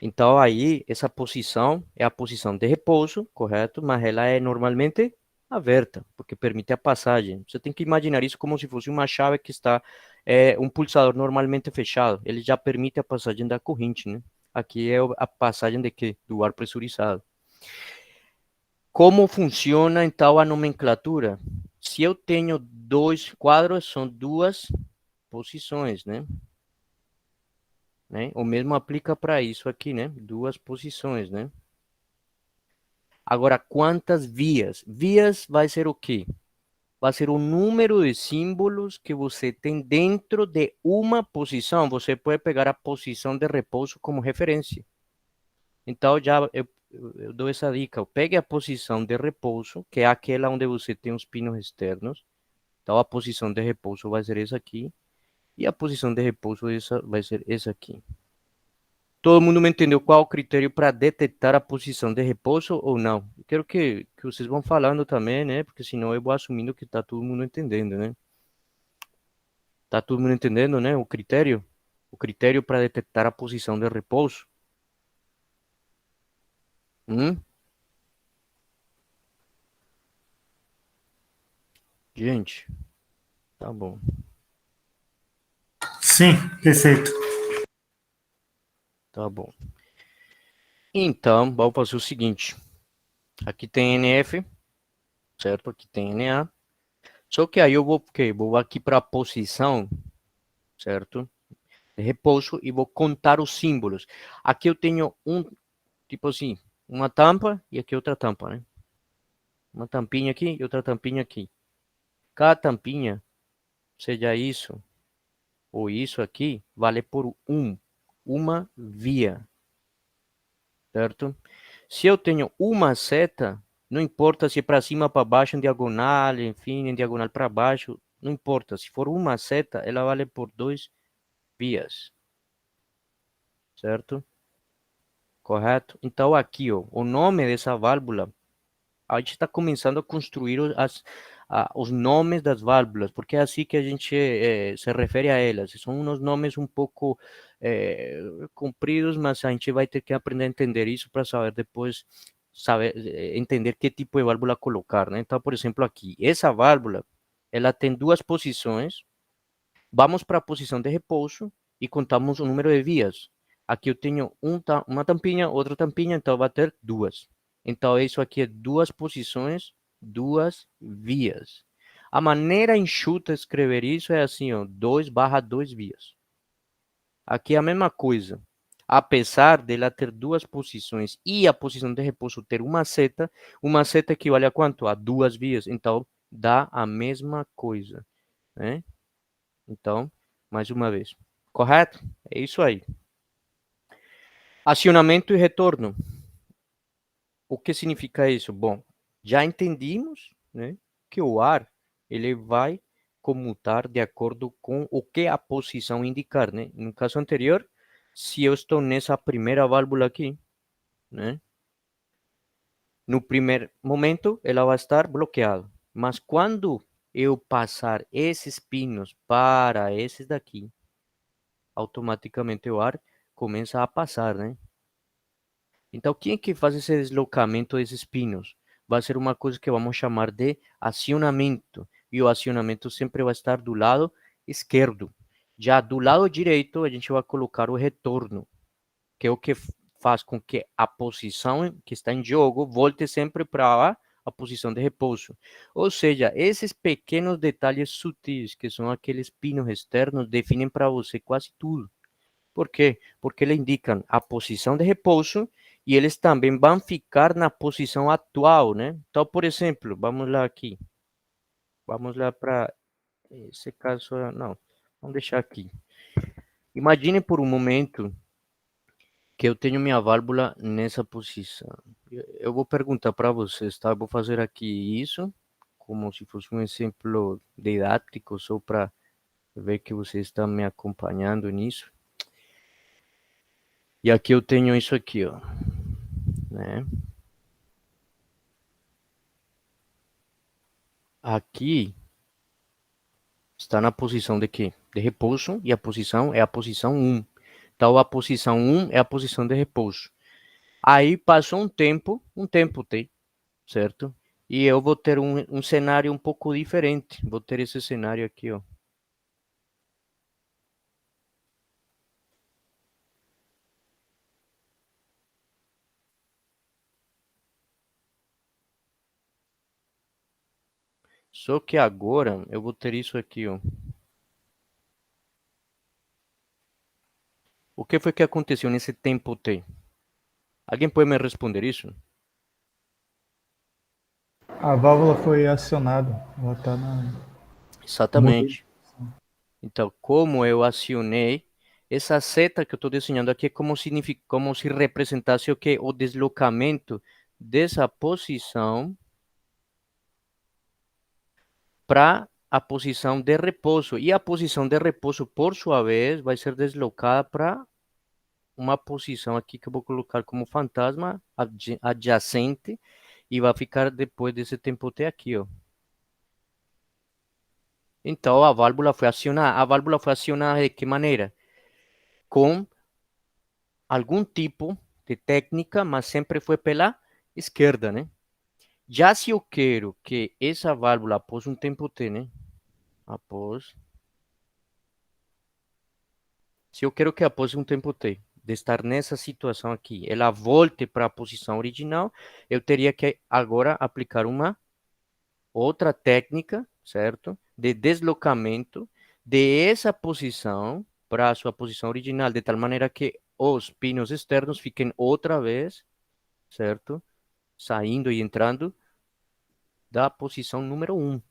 Então, aí, essa posição é a posição de repouso, correto? Mas ela é normalmente aberta, porque permite a passagem. Você tem que imaginar isso como se fosse uma chave que está, um pulsador normalmente fechado. Ele já permite a passagem da corrente, né? Aqui é a passagem de quê? Do ar pressurizado. Como funciona, então, a nomenclatura? Se eu tenho dois quadros, são duas posições, né? O mesmo aplica para isso aqui, né? Duas posições, né? Agora, quantas vias? Vias vai ser o quê? Vai ser o número de símbolos que você tem dentro de uma posição. Você pode pegar a posição de repouso como referência. Então, já eu dou essa dica. Pegue a posição de repouso, que é aquela onde você tem os pinos externos. Então, a posição de repouso vai ser essa aqui. E a posição de repouso vai ser essa aqui. Todo mundo me entendeu qual o critério para detectar a posição de repouso ou não? Eu quero que vocês vão falando também, né? Porque senão eu vou assumindo que está todo mundo entendendo, né? Tá todo mundo entendendo, né? O critério? O critério para detectar a posição de repouso. Hum? Gente, tá bom. Sim, perfeito. Tá bom. Então, vamos fazer o seguinte. Aqui tem NF, certo? Aqui tem NA. Só que aí eu vou, vou aqui para a posição, certo? De repouso e vou contar os símbolos. Aqui eu tenho tipo assim, uma tampa e aqui outra tampa, né? Uma tampinha aqui e outra tampinha aqui. Cada tampinha, seja isso ou isso aqui, vale por uma via, certo? Se eu tenho uma seta, não importa se é para cima, para baixo, em diagonal, enfim, em diagonal para baixo, não importa. Se for uma seta, ela vale por 2 vias, certo? Correto? Então aqui, ó, o nome dessa válvula, a gente está começando a construir os nomes das válvulas, porque é assim que a gente se refere a elas. São uns nomes um pouco compridos, mas a gente vai ter que aprender a entender isso para saber depois saber entender que tipo de válvula colocar, né? Então, por exemplo, aqui, essa válvula, ela tem duas posições. Vamos para a posição de repouso e contamos o número de vias. Aqui eu tenho uma tampinha, outra tampinha, então vai ter duas. Então, isso aqui é duas posições, duas vias. A maneira enxuta de escrever isso é assim, ó, 2/2 vias. Aqui é a mesma coisa. Apesar dela ter duas posições e a posição de repouso ter uma seta equivale a quanto? A duas vias. Então, dá a mesma coisa, né? Então, mais uma vez. Correto? É isso aí. Acionamento e retorno. O que significa isso? Bom, já entendimos, né, que o ar ele vai comutar de acordo com o que a posição indicar, né? No caso anterior, se eu estou nessa primeira válvula aqui, né? No primeiro momento, ela vai estar bloqueada. Mas quando eu passar esses pinos para esses daqui, automaticamente o ar começa a passar, né? Então, quem que faz esse deslocamento desses pinos? Vai ser uma coisa que vamos chamar de acionamento. E o acionamento sempre vai estar do lado esquerdo. Já do lado direito, a gente vai colocar o retorno, que é o que faz com que a posição que está em jogo volte sempre para a posição de repouso. Ou seja, esses pequenos detalhes sutis, que são aqueles pinos externos, definem para você quase tudo. Por quê? Porque eles indicam a posição de repouso e eles também vão ficar na posição atual, né? Então, por exemplo, vamos lá aqui. Vamos lá para esse caso, não. Vamos deixar aqui. Imagine por um momento que eu tenho minha válvula nessa posição. Eu vou perguntar para vocês, tá? Eu vou fazer aqui isso, como se fosse um exemplo didático, só para ver que vocês estão me acompanhando nisso. E aqui eu tenho isso aqui, ó, né? Aqui está na posição de quê? De repouso, e a posição é a posição 1. Então, a posição 1 é a posição de repouso. Aí passou um tempo T, certo? E eu vou ter um cenário um pouco diferente. Vou ter esse cenário aqui, ó. Só que agora eu vou ter isso aqui, ó. O que foi que aconteceu nesse tempo T? Alguém pode me responder isso? A válvula foi acionada. Ela está na. Exatamente. Então, como eu acionei, essa seta que eu estou desenhando aqui é como se representasse o que? O deslocamento dessa posição para a posição de repouso. E a posição de repouso, por sua vez, vai ser deslocada para uma posição aqui que eu vou colocar como fantasma adjacente e vai ficar depois desse tempo T aqui, ó. Então, a válvula foi acionada. A válvula foi acionada de que maneira? Com algum tipo de técnica, mas sempre foi pela esquerda, né? Já se eu quero que essa válvula, após um tempo T, né? Se eu quero que após um tempo T, de estar nessa situação aqui, ela volte para a posição original, eu teria que agora aplicar uma outra técnica, certo? De deslocamento dessa posição para a sua posição original, de tal maneira que os pinos externos fiquem outra vez, certo? Saindo e entrando da posição número 1.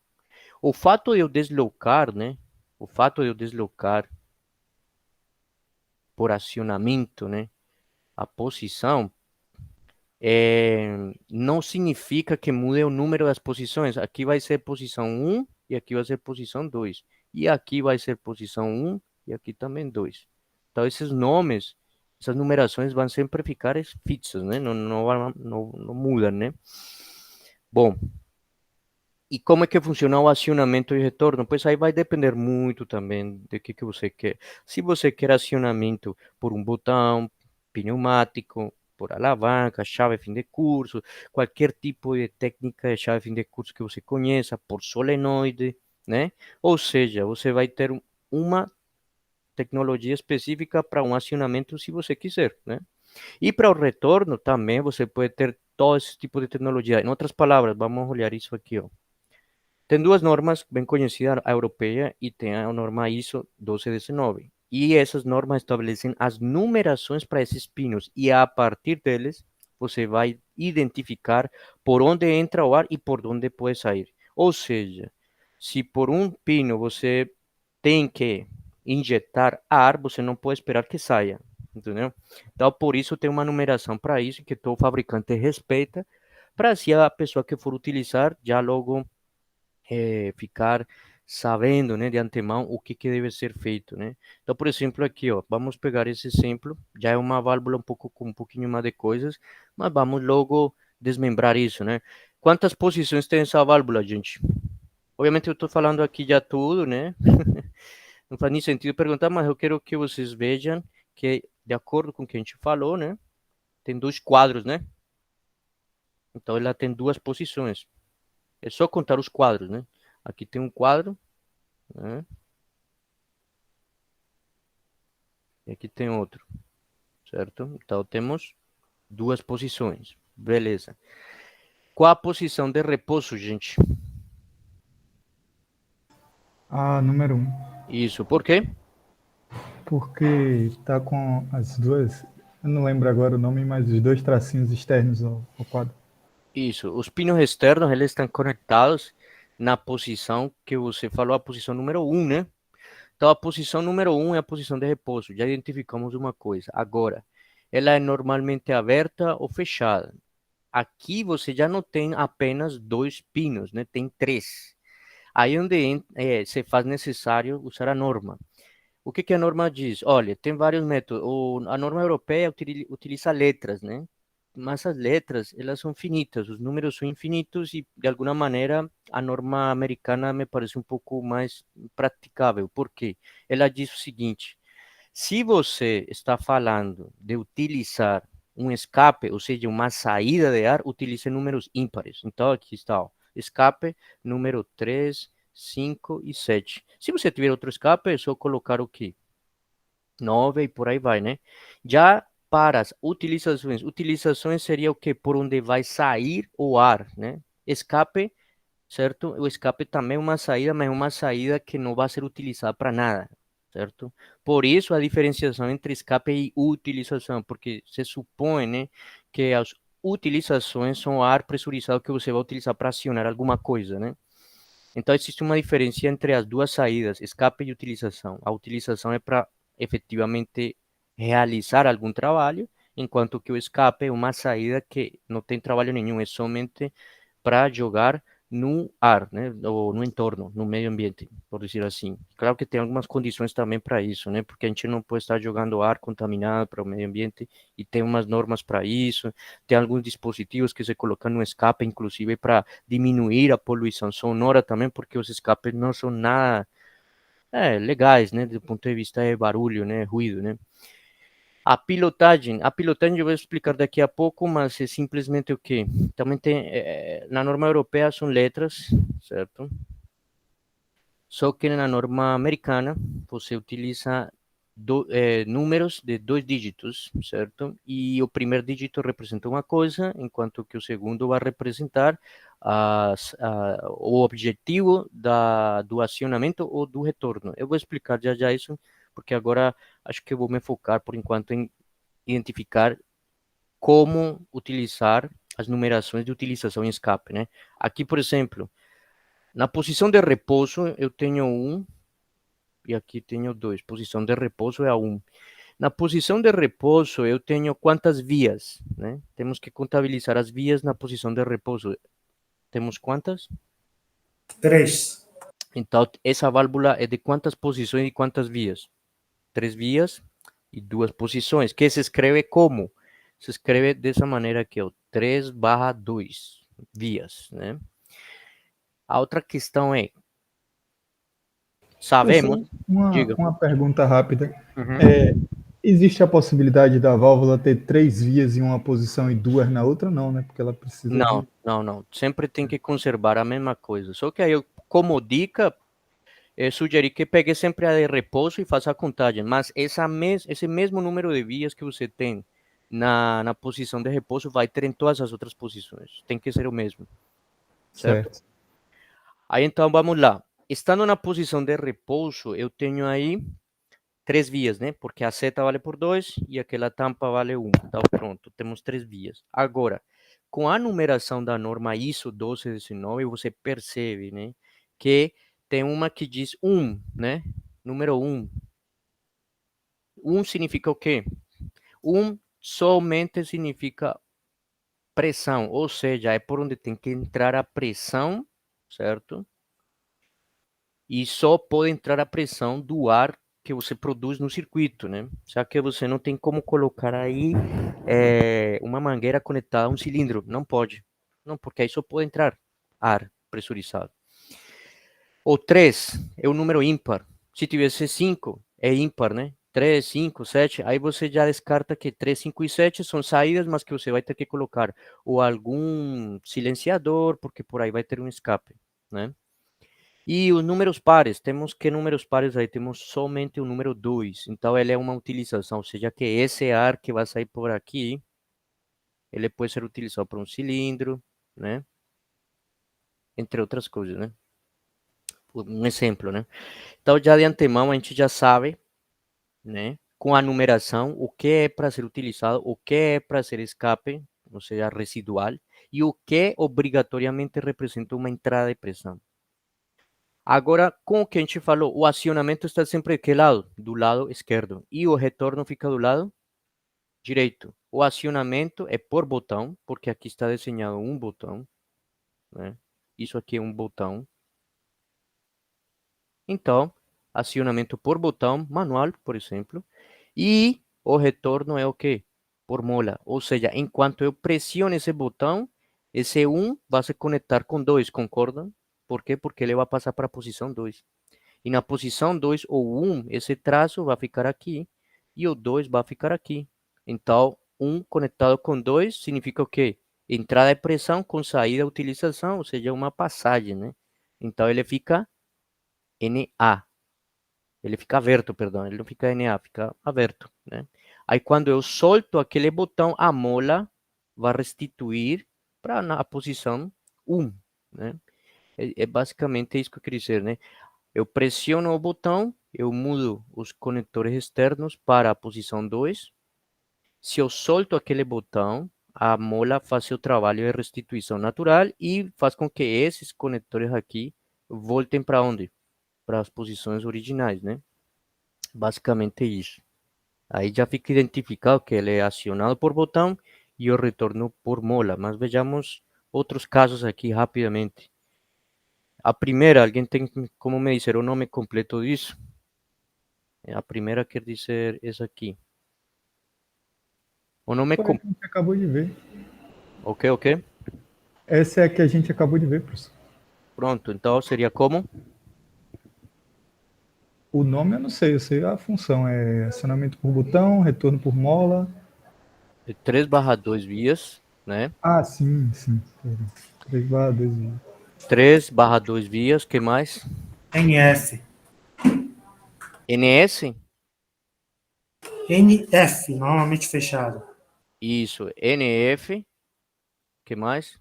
O fato de eu deslocar, né? O fato de eu deslocar por acionamento, né? A posição não significa que mude o número das posições. Aqui vai ser posição 1 e aqui vai ser posição 2. E aqui vai ser posição 1 e aqui também 2. Então, esses nomes, essas numerações vão sempre ficar fixas, né? Não mudam, né? Bom, e como é que funciona o acionamento e retorno? Pois aí vai depender muito também do que você quer. Se você quer acionamento por um botão pneumático, por alavanca, chave fim de curso, qualquer tipo de técnica de chave fim de curso que você conheça, por solenoide, né? Ou seja, você vai ter uma tecnologia específica para um acionamento se você quiser, né? E para o retorno também você pode ter todo esse tipo de tecnologia. Em outras palavras, vamos olhar isso aqui, ó. Tem duas normas bem conhecidas, a europeia e tem a norma ISO 1219. E essas normas estabelecem as numerações para esses pinos. E a partir deles, você vai identificar por onde entra o ar e por onde pode sair. Ou seja, se por um pino você tem que injetar ar, você não pode esperar que saia, entendeu? Então, por isso tem uma numeração para isso que todo fabricante respeita, para assim a pessoa que for utilizar já logo ficar sabendo, né, de antemão o que deve ser feito, né? Então, por exemplo, aqui, ó, vamos pegar esse exemplo, já é uma válvula um pouco com um pouquinho mais de coisas, mas vamos logo desmembrar isso, né? Quantas posições tem essa válvula, gente? Obviamente eu estou falando aqui já tudo, né? Não faz nem sentido perguntar, mas eu quero que vocês vejam que, de acordo com o que a gente falou, né? Tem dois quadros, né? Então ela tem duas posições. É só contar os quadros, né? Aqui tem um quadro, né? E aqui tem outro, certo? Então temos duas posições. Beleza. Qual a posição de repouso, gente? A número 1. Isso, por quê? Porque tá com as duas. Eu não lembro agora o nome, mas os dois tracinhos externos ao quadro. Isso. Os pinos externos, eles estão conectados na posição que você falou, a posição número 1, né? Então, a posição número 1 é a posição de repouso. Já identificamos uma coisa. Agora, ela é normalmente aberta ou fechada. Aqui você já não tem apenas dois pinos, né? Tem três. Aí onde se faz necessário usar a norma. O que que a norma diz? Olha, tem vários métodos. A norma europeia utiliza letras, né? Mas as letras, elas são finitas, os números são infinitos e, de alguma maneira, a norma americana me parece um pouco mais praticável. Por quê? Ela diz o seguinte: se você está falando de utilizar um escape, ou seja, uma saída de ar, utilize números ímpares. Então, aqui está, ó, escape número 3, 5 e 7. Se você tiver outro escape, é só colocar o quê? 9 e por aí vai, né? Já para as utilizações seria o que? Por onde vai sair o ar, né? Escape, certo? O escape também é uma saída, mas é uma saída que não vai ser utilizada para nada, certo? Por isso a diferenciação entre escape e utilização, porque se supõe, né, que as utilizações são o ar pressurizado que você vai utilizar para acionar alguma coisa, né? Então existe uma diferença entre as duas saídas, escape e utilização. A utilização é para efetivamente realizar algum trabalho, enquanto que o escape é uma saída que não tem trabalho nenhum, é somente para jogar no ar, né, ou no entorno, no meio ambiente, por dizer assim. Claro que tem algumas condições também para isso, né, porque a gente não pode estar jogando ar contaminado para o meio ambiente e tem umas normas para isso, tem alguns dispositivos que se colocam no escape, inclusive para diminuir a poluição sonora também, porque os escapes não são nada legais, né, do ponto de vista de barulho, né, ruído, né. A pilotagem eu vou explicar daqui a pouco, mas é simplesmente o que? Também tem, na norma europeia são letras, certo? Só que na norma americana você utiliza números de dois dígitos, certo? E o primeiro dígito representa uma coisa, enquanto que o segundo vai representar o objetivo do acionamento ou do retorno. Eu vou explicar já já isso, porque agora acho que eu vou me focar por enquanto em identificar como utilizar as numerações de utilização em escape, né? Aqui, por exemplo, na posição de repouso eu tenho um e aqui tenho dois. Posição de repouso é a um. Na posição de repouso eu tenho quantas vias, né? Temos que contabilizar as vias na posição de repouso. Temos quantas? 3. Então, essa válvula é de quantas posições e quantas vias? 3 vias e 2 posições, que se escreve como? Se escreve dessa maneira aqui, ó, 3/2 vias, né? A outra questão é, sabemos, Professor, uma, diga. uma pergunta rápida. Uhum. Existe a possibilidade da válvula ter 3 vias em uma posição e duas na outra? Não, né? Porque ela precisa Não, de. não, não. Sempre tem que conservar a mesma coisa. Só que aí, como dica, sugerir que pegue sempre a de repouso e faça a contagem. Mas esse mesmo número de vias que você tem na posição de repouso vai ter em todas as outras posições. Tem que ser o mesmo, certo? Certo. Aí então vamos lá. Estando na posição de repouso, eu tenho aí 3 vias, né? Porque a seta vale por 2 e aquela tampa vale 1. Então, pronto, temos 3 vias. Agora, com a numeração da norma ISO 1219, você percebe, né, que tem uma que diz 1, né? Número 1. 1 significa o quê? 1 somente significa pressão, ou seja, é por onde tem que entrar a pressão, certo? E só pode entrar a pressão do ar que você produz no circuito, né? Já que você não tem como colocar aí uma mangueira conectada a um cilindro, não pode. Não, porque aí só pode entrar ar pressurizado. O 3 é o número ímpar. Se tivesse 5, é ímpar, né? 3, 5, 7, aí você já descarta que 3, 5 e 7 são saídas, mas que você vai ter que colocar ou algum silenciador, porque por aí vai ter um escape, né? E os números pares, temos que números pares aí? Temos somente o número 2, então ele é uma utilização, ou seja, que esse ar que vai sair por aqui, ele pode ser utilizado por um cilindro, né? Entre outras coisas, né? Um exemplo, né? Então, já de antemão, a gente já sabe, né? Com a numeração, o que é para ser utilizado, o que é para ser escape, ou seja, residual, e o que obrigatoriamente representa uma entrada de pressão. Agora, com o que a gente falou, o acionamento está sempre de que lado? Do lado esquerdo. E o retorno fica do lado direito. O acionamento é por botão, porque aqui está desenhado um botão, né? Isso aqui é um botão. Então, acionamento por botão, manual, por exemplo. E o retorno é o quê? Por mola. Ou seja, enquanto eu pressiono esse botão, esse 1 vai se conectar com 2, concordam? Por quê? Porque ele vai passar para a posição 2. E na posição 2 ou 1, esse traço vai ficar aqui e o 2 vai ficar aqui. Então, 1 conectado com 2 significa o quê? Entrada de pressão com saída de utilização, ou seja, uma passagem, né? Então, ele fica NA. Ele fica aberto, perdão. Ele não fica NA, fica aberto, né? Aí, quando eu solto aquele botão, a mola vai restituir para a posição 1, né? É basicamente isso que eu queria dizer, né? Eu pressiono o botão, eu mudo os conectores externos para a posição 2. Se eu solto aquele botão, a mola faz seu trabalho de restituição natural e faz com que esses conectores aqui voltem para onde? Para as posições originais, né? Basicamente isso. Aí já fica identificado que ele é acionado por botão e o retorno por mola. Mas vejamos outros casos aqui rapidamente. A primeira, alguém tem como me dizer o nome completo disso? A primeira quer dizer essa aqui. O nome Foi a que a gente acabou de ver. ok. Essa é a que a gente acabou de ver, professor. Pronto, então seria como? O nome eu não sei, eu sei a função. É acionamento por botão, retorno por mola. 3/2 vias, né? Ah, sim. 3/2. 3/2 vias, que mais? NF. NS? NF, normalmente fechado. Isso, NF, que mais?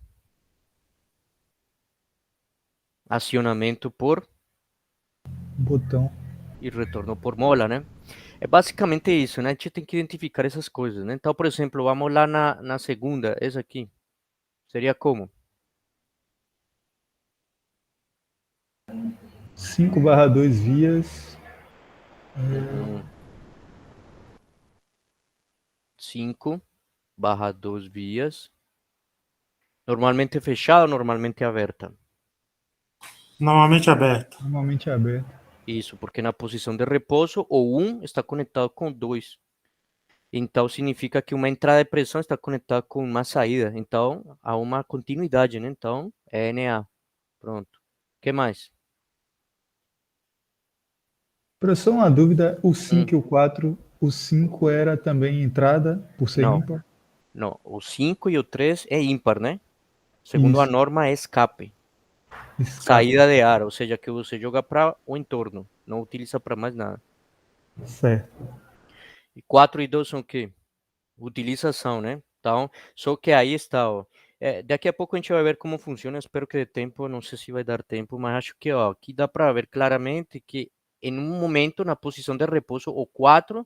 Acionamento por Botão. e retorno por mola, né? É basicamente isso, né? A gente tem que identificar essas coisas, né? Então, por exemplo, vamos lá na segunda, essa aqui. Seria como? 5/2 vias. 5/2 vias. Normalmente fechada ou normalmente aberta? Normalmente aberto. Normalmente é aberto. Isso, porque na posição de repouso, o 1 está conectado com 2. Então, significa que uma entrada de pressão está conectada com uma saída. Então, há uma continuidade, né? Então, é NA. Pronto. O que mais? Professor, uma dúvida. O 5 e o 4. O 5 era também entrada, por ser Não, ímpar? não. O 5 e o 3 é ímpar, né? Segundo a Isso. norma, é escape. Escape. Saída de ar, ou seja, que você joga para o entorno. Não utiliza para mais nada. Certo. E 4 e 2 são o quê? utilização, né? Então, só que aí está, ó. Daqui a pouco a gente vai ver como funciona, espero que dê tempo, não sei se vai dar tempo, mas acho que, ó, aqui dá para ver claramente que em um momento, na posição de repouso, o 4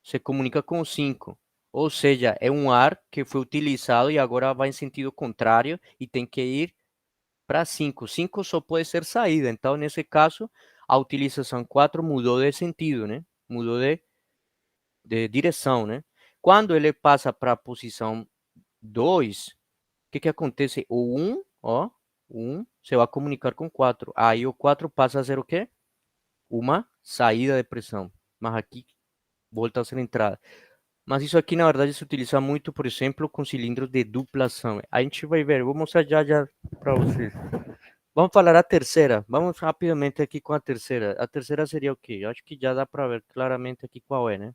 se comunica com o 5. Ou seja, é um ar que foi utilizado e agora vai em sentido contrário e tem que ir para 5. 5 só pode ser saída. Então, nesse caso, a utilização 4 mudou de sentido, né? Mudou de direção, né? Quando ele passa para a posição 2, o que acontece? O 1, ó, o 1 se vai comunicar com 4. Aí o 4 passa a ser o quê? Uma saída de pressão. Mas aqui volta a ser entrada. Mas isso aqui, na verdade, se utiliza muito, por exemplo, com cilindros de duplação. A gente vai ver, vou mostrar já para vocês. Vamos falar a terceira. Vamos rapidamente aqui com a terceira. A terceira seria o quê? Eu acho que já dá para ver claramente aqui qual é, né?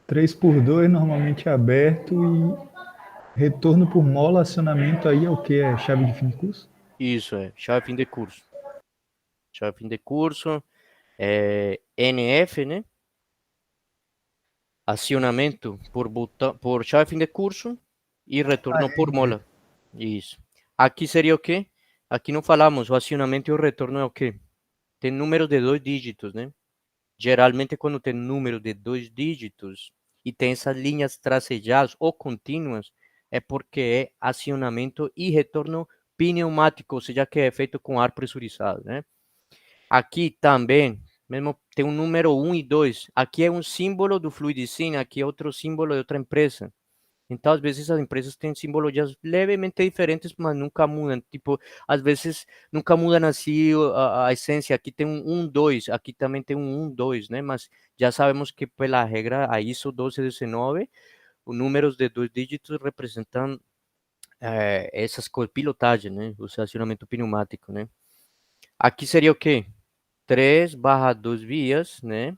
3x2 normalmente é aberto e retorno por mola, acionamento aí é o que? É chave de fim de curso? Isso é, chave fim de curso. Chave fim de curso, NF, né? Acionamento por botão, por chave fim de curso e retorno por mola. Isso. Aqui seria o quê? Aqui não falamos, o acionamento e o retorno é o quê? Tem números de 2 dígitos, né? Geralmente, quando tem número de 2 dígitos e tem essas linhas tracejadas ou contínuas, é porque é acionamento e retorno pneumático, ou seja, que é feito com ar pressurizado, né? Aqui também, mesmo tem um número 1 e 2. Aqui é um símbolo do Fluidicine, aqui é outro símbolo de outra empresa. Então, às vezes, as empresas têm simbologias levemente diferentes, mas nunca mudam. Tipo, às vezes, nunca mudam assim a essência. Aqui tem um 1, 2, aqui também tem um 1, 2, né? Mas já sabemos que, pela regra, a ISO 1219, os números de 2 dígitos representam essas pilotagens, né? O acionamento pneumático, né? Aqui seria o quê? 3/2 vias, né?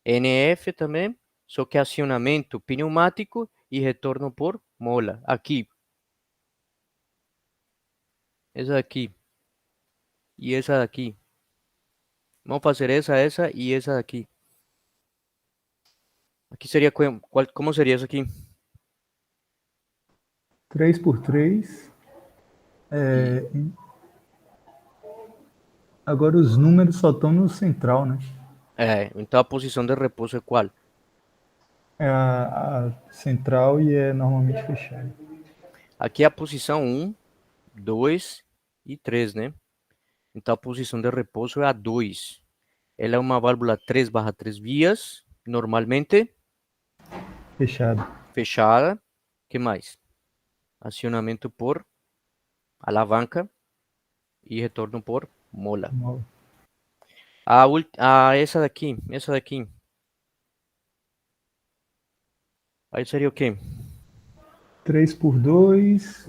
NF também, só que acionamento pneumático e retorno por mola. Aqui, essa aqui e essa daqui. Vamos fazer essa e essa daqui. Aqui seria como seria isso aqui? 3x3. E, Agora os números só estão no central, né? então a posição de repouso é qual? É a central e é normalmente fechado. Aqui é a posição 1, 2 e 3, né? Então a posição de repouso é a 2. Ela é uma válvula 3/3 vias, normalmente Fechado. fechada. Que mais? Acionamento por alavanca e retorno por mola. Mola. Essa daqui, essa daqui. Aí seria o quê? 3x2,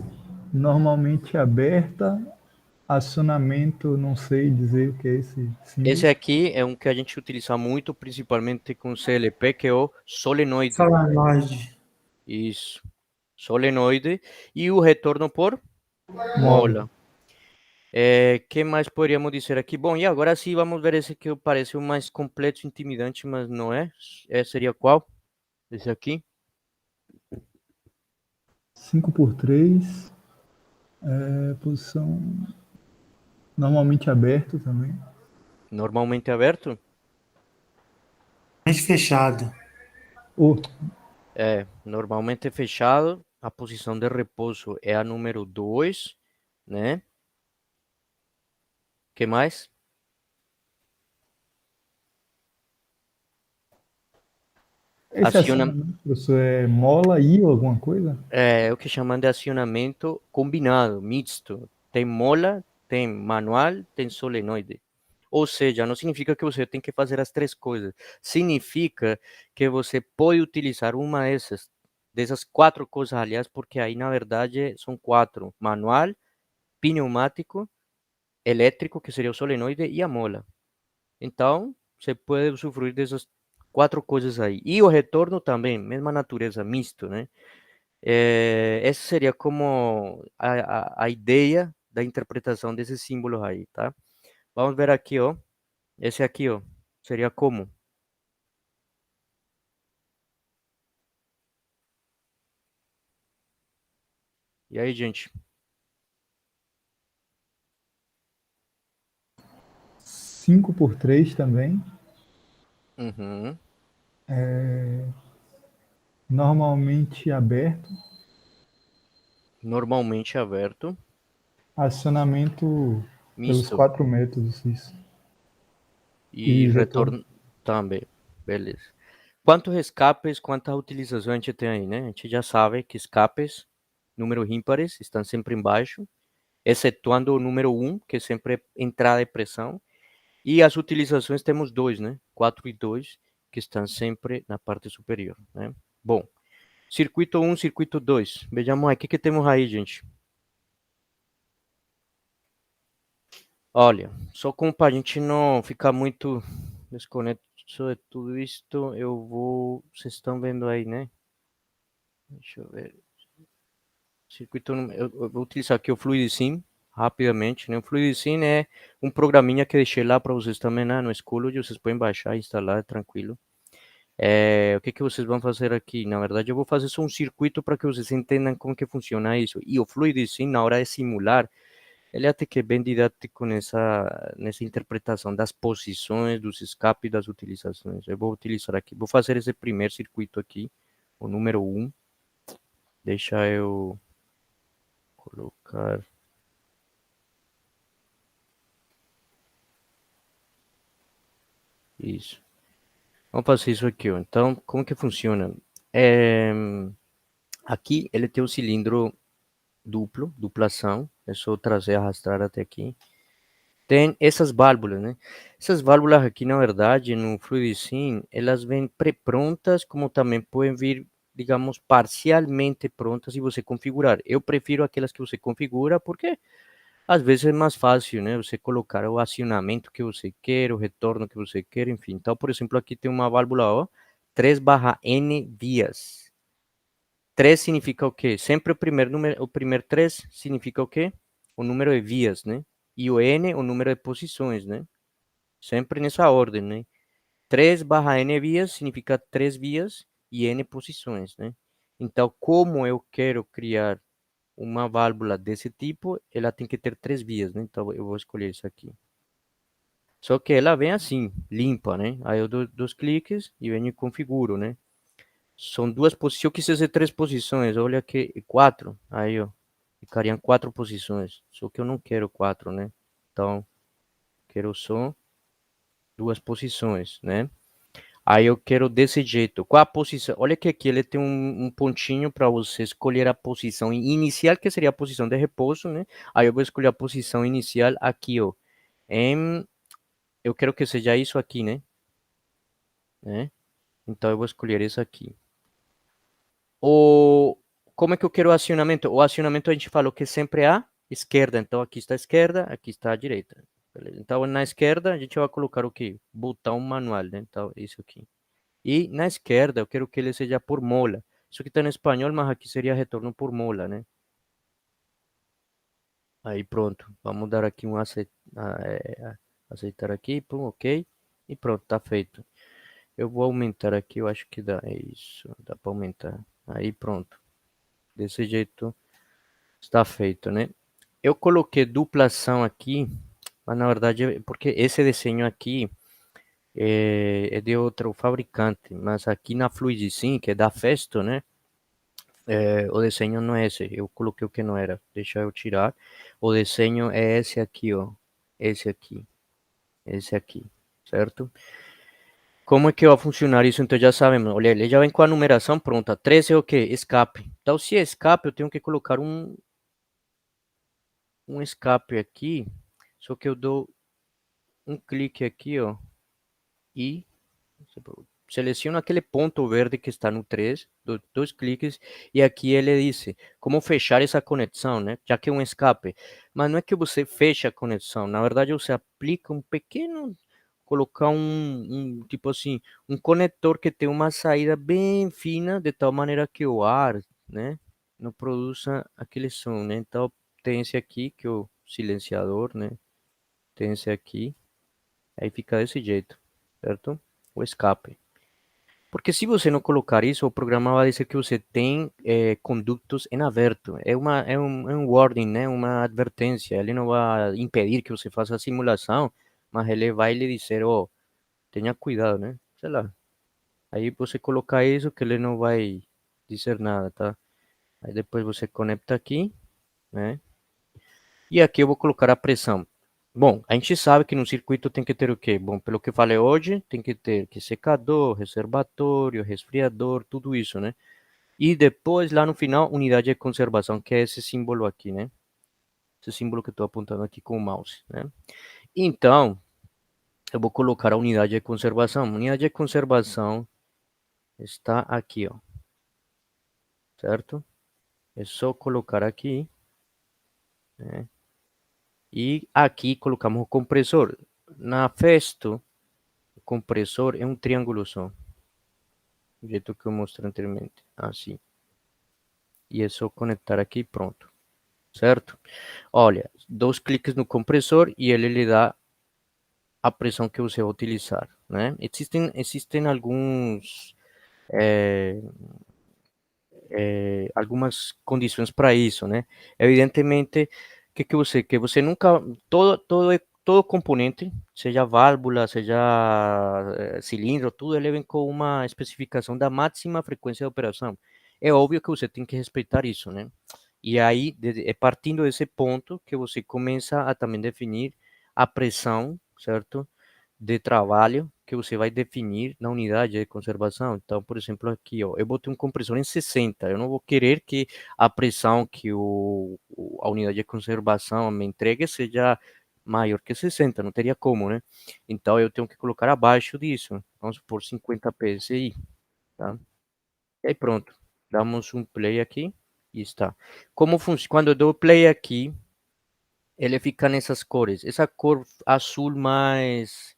normalmente aberta. Acionamento, não sei dizer o que é esse Esse símbolo. aqui é um que a gente utiliza muito, principalmente com CLP, que é o solenoide. Solenoide. Isso, solenoide. E o retorno por Mola. mola. Que mais poderíamos dizer aqui? Bom, e agora sim vamos ver esse que parece o mais completo e intimidante, mas não é. Seria qual? Esse aqui. 5x3, posição normalmente aberto também. Normalmente aberto. Mente fechado. Ou Normalmente fechado. A posição de repouso é a número 2, né? Que mais? esse Aciona, acionamento, professor, é mola e alguma coisa? é o que chamam de acionamento combinado, misto. Tem mola, tem manual, tem solenoide. Ou seja, não significa que você tem que fazer as três coisas. Significa que você pode utilizar uma dessas quatro coisas, aliás, porque aí na verdade são quatro: manual, pneumático, elétrico, que seria o solenoide, e a mola. Então, você pode usufruir dessas quatro coisas aí. E o retorno também, mesma natureza, misto, né? Essa seria como a ideia da interpretação desses símbolos aí, tá? Vamos ver aqui, ó. Esse aqui, ó, seria como? E aí, gente? 5x3 também. Uhum. Normalmente aberto. Normalmente aberto. Acionamento pelos Misto. 4 métodos, isso. E E retorno. retorno também. Beleza. Quantos escapes, quantas utilizações a gente tem aí, né? A gente já sabe que escapes, números ímpares, estão sempre embaixo, excetuando o número 1, que sempre é entrada de pressão. E as utilizações temos dois, né? 4 e 2, que estão sempre na parte superior, né? Bom, circuito 1, circuito 2. Vejamos aí, o que temos aí, gente? Olha, só como para a gente não ficar muito desconectado de tudo isto, eu vou... Vocês estão vendo aí, né? Deixa eu ver. Circuito, eu vou utilizar aqui o FluidSim, rapidamente, né? O FluidSim é um programinha que deixei lá para vocês também, né? No Schoology, vocês podem baixar e instalar, é tranquilo. O que vocês vão fazer aqui? Na verdade, eu vou fazer só um circuito para que vocês entendam como que funciona isso. E o FluidSim, na hora de simular, ele até que é bem didático nessa interpretação das posições, dos escapes e das utilizações. Eu vou utilizar aqui, vou fazer esse primeiro circuito aqui, o número 1. Deixa eu colocar... Isso. Vamos fazer isso aqui, ó. Então, como que funciona? É, aqui ele tem um cilindro duplo, duplação. É só trazer, arrastar até aqui. Tem essas válvulas, né? Essas válvulas aqui, na verdade, no FluidSim, elas vêm pré-prontas, como também podem vir, digamos, parcialmente prontas e você configurar. Eu prefiro aquelas que você configura, porque às vezes é mais fácil, né? Você colocar o acionamento que você quer, o retorno que você quer, enfim. Então, por exemplo, aqui tem uma válvula, ó, 3/N vias. 3 significa o quê? Sempre o primeiro número, o primeiro 3 significa o quê? O número de vias, né? E o N, o número de posições, né? Sempre nessa ordem, né? 3/N vias significa 3 vias e N posições, né? Então, como eu quero criar uma válvula desse tipo, ela tem que ter 3 vias, né? Então, eu vou escolher isso aqui. Só que ela vem assim, limpa, né? Aí eu dou 2 cliques e venho e configuro, né? São duas posições. Se eu quisesse 3 posições, olha aqui, 4. Aí, ó, ficariam 4 posições. Só que eu não quero 4, né? Então, quero só 2 posições, né? Aí eu quero desse jeito. Qual a posição? Olha que aqui ele tem um pontinho para você escolher a posição inicial, que seria a posição de repouso, né? Aí eu vou escolher a posição inicial aqui, ó. Eu quero que seja isso aqui, né? Então eu vou escolher isso aqui. Como é que eu quero o acionamento? O acionamento a gente falou que sempre é a esquerda. Então aqui está a esquerda, aqui está a direita. Beleza? Então na esquerda a gente vai colocar o quê? Botão manual, né? Então isso aqui. E na esquerda eu quero que ele seja por mola. Isso aqui está em espanhol, mas aqui seria retorno por mola, né? Aí pronto. Vamos dar aqui um aceitar aqui, pum, ok. E pronto, tá feito. Eu vou aumentar aqui, eu acho que dá. É isso, dá para aumentar. Aí pronto. Desse jeito está feito, né? Eu coloquei duplação aqui, mas na verdade, porque esse desenho aqui é de outro fabricante, mas aqui na FluidSim, que é da Festo, né? O desenho não é esse, eu coloquei o que não era, deixa eu tirar. O desenho é esse aqui, ó, esse aqui, esse aqui, certo? Como é que vai funcionar isso? Então já sabemos, olha, ele já vem com a numeração pronta. 13 é o quê? Escape. Então se é escape, eu tenho que colocar um escape aqui, só que eu dou um clique aqui, ó, e seleciono aquele ponto verde que está no 3, dou 2 cliques, e aqui ele diz como fechar essa conexão, né? Já que é um escape. Mas não é que você fecha a conexão, na verdade você aplica um pequeno, colocar tipo assim, um conector que tem uma saída bem fina, de tal maneira que o ar, né, não produza aquele som, né? Então tem esse aqui, que é o silenciador, né? Tem esse aqui, aí fica desse jeito, certo? O escape. Porque se você não colocar isso, o programa vai dizer que você tem condutos em aberto. É um warning, né? Uma advertência. Ele não vai impedir que você faça a simulação, mas ele vai lhe dizer, oh, tenha cuidado, né? Sei lá. Aí você coloca isso que ele não vai dizer nada, tá? Aí depois você conecta aqui, né? E aqui eu vou colocar a pressão. Bom, a gente sabe que no circuito tem que ter o quê? Bom, pelo que eu falei hoje, tem que ter que secador, reservatório, resfriador, tudo isso, né? E depois, lá no final, unidade de conservação, que é esse símbolo aqui, né? Esse símbolo que eu estou apontando aqui com o mouse, né? Então, eu vou colocar a unidade de conservação. A unidade de conservação está aqui, ó. Certo? É só colocar aqui, né? E aqui colocamos o compressor. Na Festo, o compressor é um triângulo só. Do jeito que eu mostrei anteriormente. Assim. E é só conectar aqui e pronto. Certo? Olha, 2 cliques no compressor e ele lhe dá a pressão que você vai utilizar, né? Existem alguns algumas condições para isso, né? Evidentemente, que você nunca todo componente, seja válvula, seja cilindro, tudo ele vem com uma especificação da máxima frequência de operação. É óbvio que você tem que respeitar isso, né? E aí, é partindo desse ponto que você começa a também definir a pressão, certo? De trabalho que você vai definir na unidade de conservação. Então, por exemplo, aqui, ó, eu botei um compressor em 60. Eu não vou querer que a pressão que a unidade de conservação me entregue seja maior que 60, não teria como, né? Então, eu tenho que colocar abaixo disso. Vamos por 50 PSI, tá? E aí, pronto. Damos um play aqui e está. Como funciona? Quando eu dou play aqui, ele fica nessas cores. Essa cor azul mais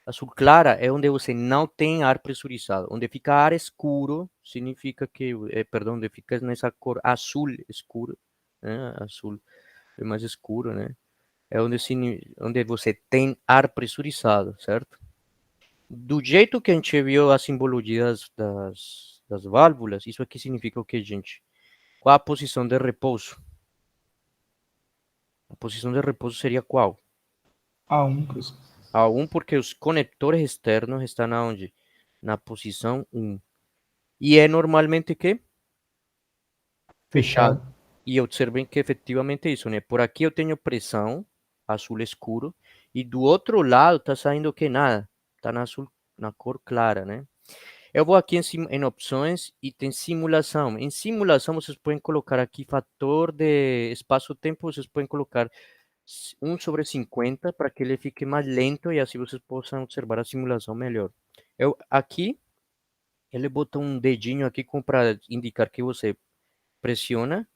azul clara é onde você não tem ar pressurizado. Onde fica ar escuro, significa que, perdão, onde fica nessa cor azul escuro, né? Azul é mais escuro, né? É onde você tem ar pressurizado, certo? Do jeito que a gente viu as simbologias das válvulas, isso aqui significa o que, gente? Qual a posição de repouso? A posição de repouso seria qual? A1, professor. A1, porque os conectores externos estão onde? Na posição 1. E é normalmente que? Fechado. Fechado. E observem que efetivamente é isso, né? Por aqui eu tenho pressão, azul escuro, e do outro lado está saindo que nada, está na azul, na cor clara, né? Eu vou aqui em opções e tem simulação. Em simulação vocês podem colocar aqui fator de espaço-tempo, vocês podem colocar 1/50 para que ele fique mais lento e assim vocês possam observar a simulação melhor. Eu aqui ele botou um dedinho aqui para indicar que você pressiona.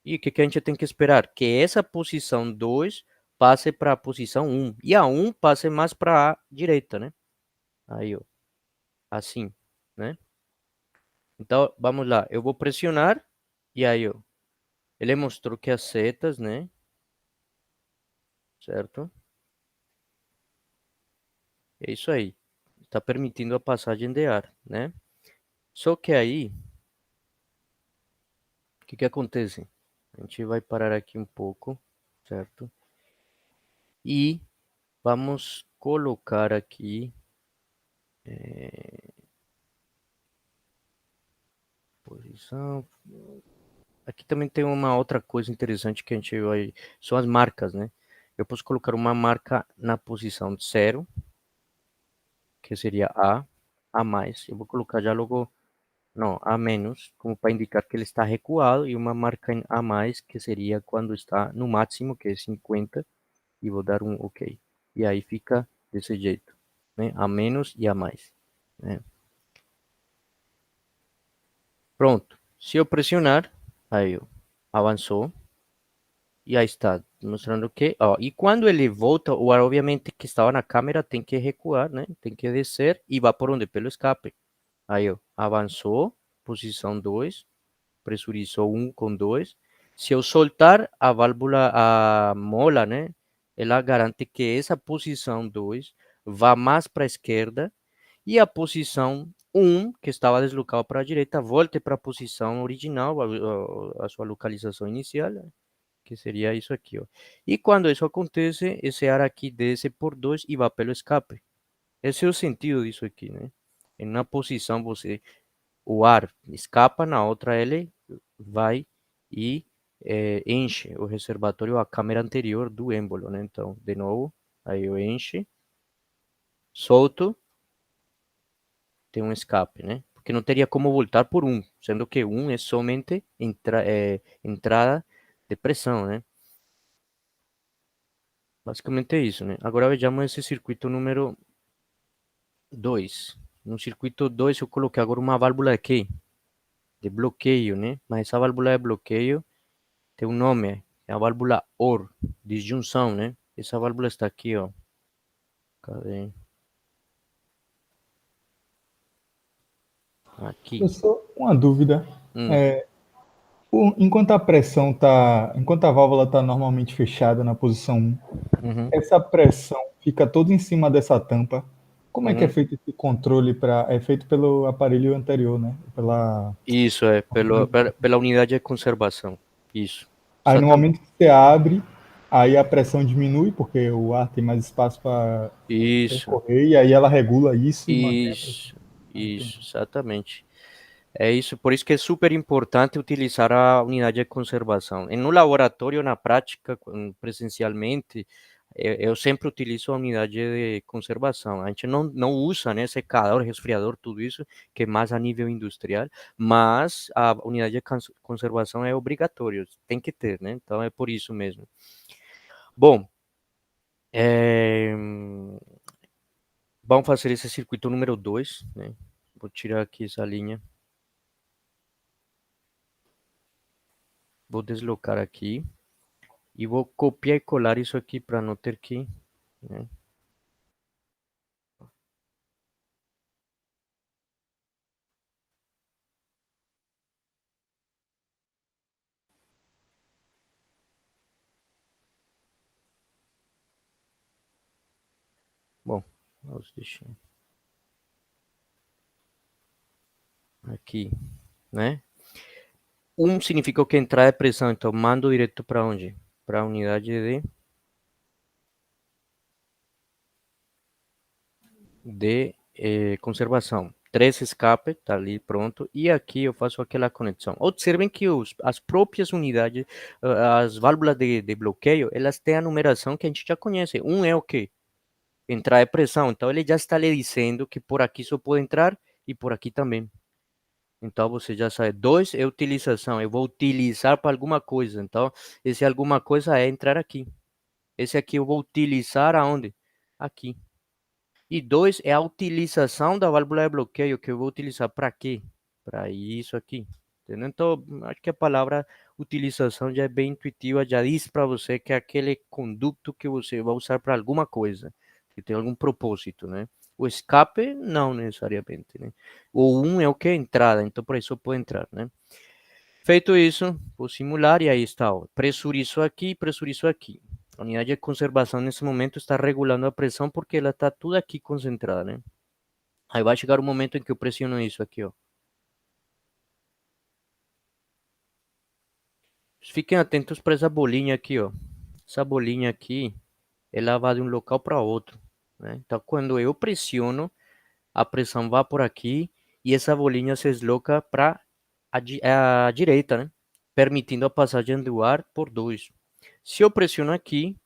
E o que, que a gente tem que esperar? Que essa posição 2 passe para a posição 1. E a 1 passe mais para a direita, né? Aí, ó. Assim, né? Então, vamos lá. Eu vou pressionar. E aí, ó. Ele mostrou que as setas, né? Certo? É isso aí. Está permitindo a passagem de ar, né? Só que aí, o que, que acontece? A gente vai parar aqui um pouco, certo? E vamos colocar aqui posição. Aqui também tem uma outra coisa interessante que a gente vai. São as marcas, né? Eu posso colocar uma marca na posição 0, que seria A mais. Eu vou colocar já logo, não, A menos, como para indicar que ele está recuado, e uma marca em A mais, que seria quando está no máximo, que é 50, e vou dar um OK. E aí fica desse jeito, né? A menos e A mais, né? Pronto. Se eu pressionar, aí ó, avançou. E aí está mostrando que, ó, e quando ele volta, o ar obviamente que estava na câmera tem que recuar, né? Tem que descer e vai por onde? Pelo escape. Aí, ó, avançou, posição 2, pressurizou 1 com 2. Se eu soltar a válvula, a mola, né? Ela garante que essa posição 2 vá mais para a esquerda e a posição que estava deslocado para a direita, volte para a posição original, a sua localização inicial, que seria isso aqui, ó. E quando isso acontece, esse ar aqui desce por 2 e vai pelo escape. Esse é o sentido disso aqui, né? Em uma posição o ar escapa, na outra ele vai e enche o reservatório, a câmara anterior do êmbolo, né? Então, de novo, aí eu enche, solto, tem um escape, né? Porque não teria como voltar por sendo que é somente entrada de pressão, né? Basicamente é isso, né? Agora vejamos esse circuito número 2. No circuito 2 eu coloquei agora uma válvula de quê? De bloqueio, né? Mas essa válvula de bloqueio tem um nome, é a válvula OR, disjunção, né? Essa válvula está aqui, ó. Cadê? Aqui. Professor, uma dúvida. Hum, Enquanto a válvula está normalmente fechada na posição 1, uhum, essa pressão fica toda em cima dessa tampa. Como é que é uhum. feito esse controle é feito pelo aparelho anterior, né? Isso é, pela unidade de conservação. Isso. Aí no Exatamente. momento que você abre, aí a pressão diminui, porque o ar tem mais espaço para Isso, percorrer, e aí ela regula isso e mantém a pressão. isso, Ah, isso, entendi. exatamente. É isso, por isso que é super importante utilizar a unidade de conservação. No laboratório, na prática, presencialmente, eu sempre utilizo a unidade de conservação. A gente não usa, né, secador, resfriador, tudo isso, que é mais a nível industrial, mas a unidade de conservação é obrigatório, tem que ter, né? Então é por isso mesmo. Bom, é, vamos fazer esse circuito número 2, né? Vou tirar aqui essa linha. Vou deslocar aqui. E vou copiar e colar isso aqui para não ter que, né? Bom, vamos deixar aqui, né? Significa que entrar é pressão, então mando direto para onde? Para a unidade de conservação. 3 escape, tá ali pronto. E aqui eu faço aquela conexão. Observem que as próprias unidades, as válvulas de bloqueio, elas têm a numeração que a gente já conhece. É o quê? Entrar é pressão. Então ele já está lhe dizendo que por aqui só pode entrar e por aqui também. Então você já sabe. 2 é utilização. Eu vou utilizar para alguma coisa. Então, esse alguma coisa é entrar aqui. Esse aqui eu vou utilizar aonde? Aqui. E 2 é a utilização da válvula de bloqueio que eu vou utilizar para quê? Para isso aqui. Entendeu? Então, acho que a palavra utilização já é bem intuitiva, já diz para você que é aquele conduto que você vai usar para alguma coisa, que tem algum propósito, né? O escape, não necessariamente, né? O é o que? Entrada, então por isso pode entrar, né? Feito isso, vou simular e aí está, ó. Pressurizo aqui, pressurizo aqui. A unidade de conservação nesse momento está regulando a pressão porque ela está tudo aqui concentrada, né? Aí vai chegar um momento em que eu pressiono isso aqui, ó. Fiquem atentos para essa bolinha aqui, ó. Essa bolinha aqui, ela vai de um local para outro, né? Então, quando eu pressiono, a pressão vai por aqui e essa bolinha se desloca para a direita, né? Permitindo a passagem do ar por 2. Se eu pressiono aqui,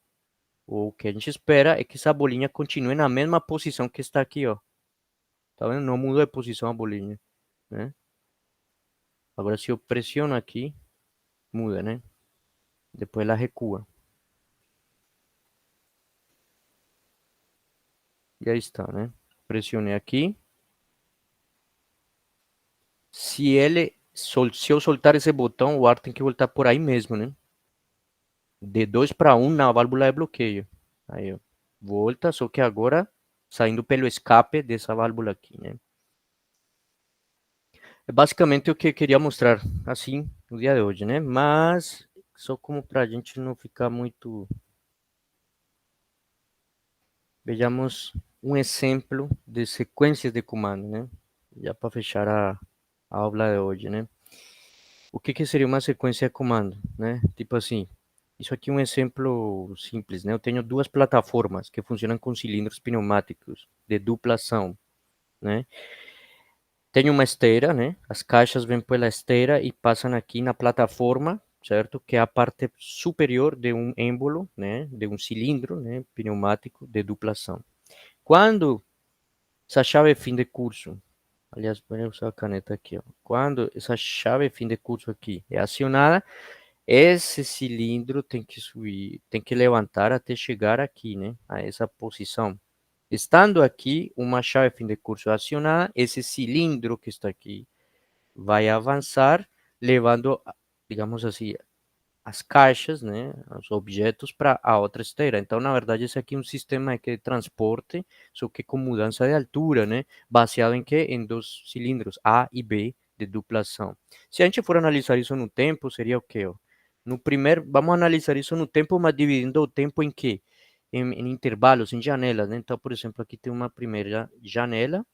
o que a gente espera é que essa bolinha continue na mesma posição que está aqui, ó. Tá vendo? Não muda de posição a bolinha, né? Agora, se eu pressiono aqui, muda, né? Depois ela recua. E aí está, né? Pressionei aqui. Se eu soltar esse botão, o ar tem que voltar por aí mesmo, né? De 2 para 1 na válvula de bloqueio. Aí, ó. Volta, só que agora saindo pelo escape dessa válvula aqui, né? É basicamente o que eu queria mostrar, assim, no dia de hoje, né? Mas, só como para a gente não ficar muito... Vejamos um exemplo de sequências de comando, né? já para fechar a aula de hoje, né? O que que seria uma sequência de comando, né? Tipo assim, isso aqui é um exemplo simples, né? Eu tenho duas plataformas que funcionam com cilindros pneumáticos de dupla ação, né? Tenho uma esteira, né? As caixas vêm pela esteira e passam aqui na plataforma, certo? Que é a parte superior de um êmbolo, né? De um cilindro, né? Pneumático de dupla ação. Quando essa chave fim de curso, aliás, vou usar a caneta aqui, ó. Quando essa chave fim de curso aqui é acionada, esse cilindro tem que subir, tem que levantar até chegar aqui, né? A essa posição. Estando aqui, uma chave fim de curso acionada, esse cilindro que está aqui vai avançar, levando, digamos assim, as caixas, né, os objetos para a outra esteira. Então, na verdade, esse aqui é um sistema de transporte, só que com mudança de altura, né, baseado em que? Em dois cilindros, A e B, de duplação. Se a gente for analisar isso no tempo, seria o quê? Ó? No primeiro, vamos analisar isso no tempo, mas dividindo o tempo em quê? Em intervalos, em janelas, né? Então, por exemplo, aqui tem uma primeira janela,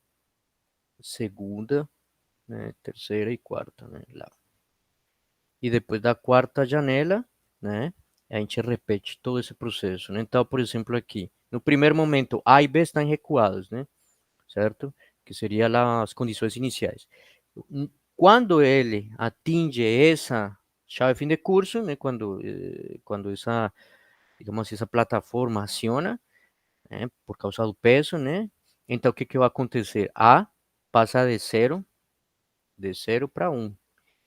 segunda, né, terceira e quarta, né, lá. E depois da quarta janela, né, a gente repete todo esse processo, né? Então, por exemplo, aqui, no primeiro momento, A e B estão recuados, né, certo? Que seria lá as condições iniciais. Quando ele atinge essa chave fim de curso, né, quando essa, digamos, essa plataforma aciona, né, por causa do peso, né, então o que que vai acontecer? A passa de 0 para 1.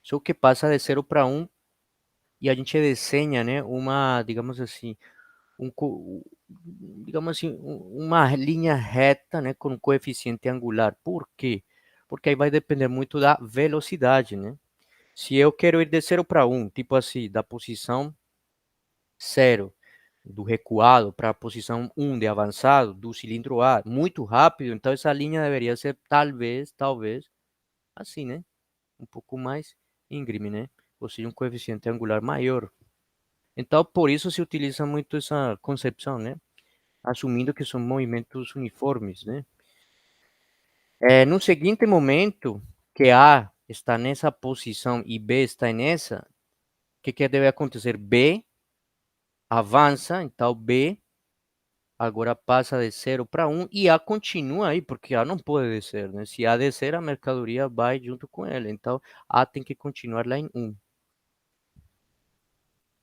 Só que passa de 0 para 1 e a gente desenha, né, uma, digamos assim, digamos assim, uma linha reta, né, com um coeficiente angular. Por quê? Porque aí vai depender muito da velocidade, né? Se eu quero ir de 0 para 1, tipo assim, da posição 0 do recuado para a posição 1 de avançado do cilindro A, muito rápido, então essa linha deveria ser talvez, assim, né? Um pouco mais íngreme, né? Ou seja, um coeficiente angular maior. Então, por isso se utiliza muito essa concepção, né? Assumindo que são movimentos uniformes, né? No seguinte momento, que A está nessa posição e B está nessa, o que deve acontecer? B avança, então B agora passa de 0 para 1 e A continua aí, porque A não pode descer, né? Se A descer, a mercadoria vai junto com ela. Então, A tem que continuar lá em 1.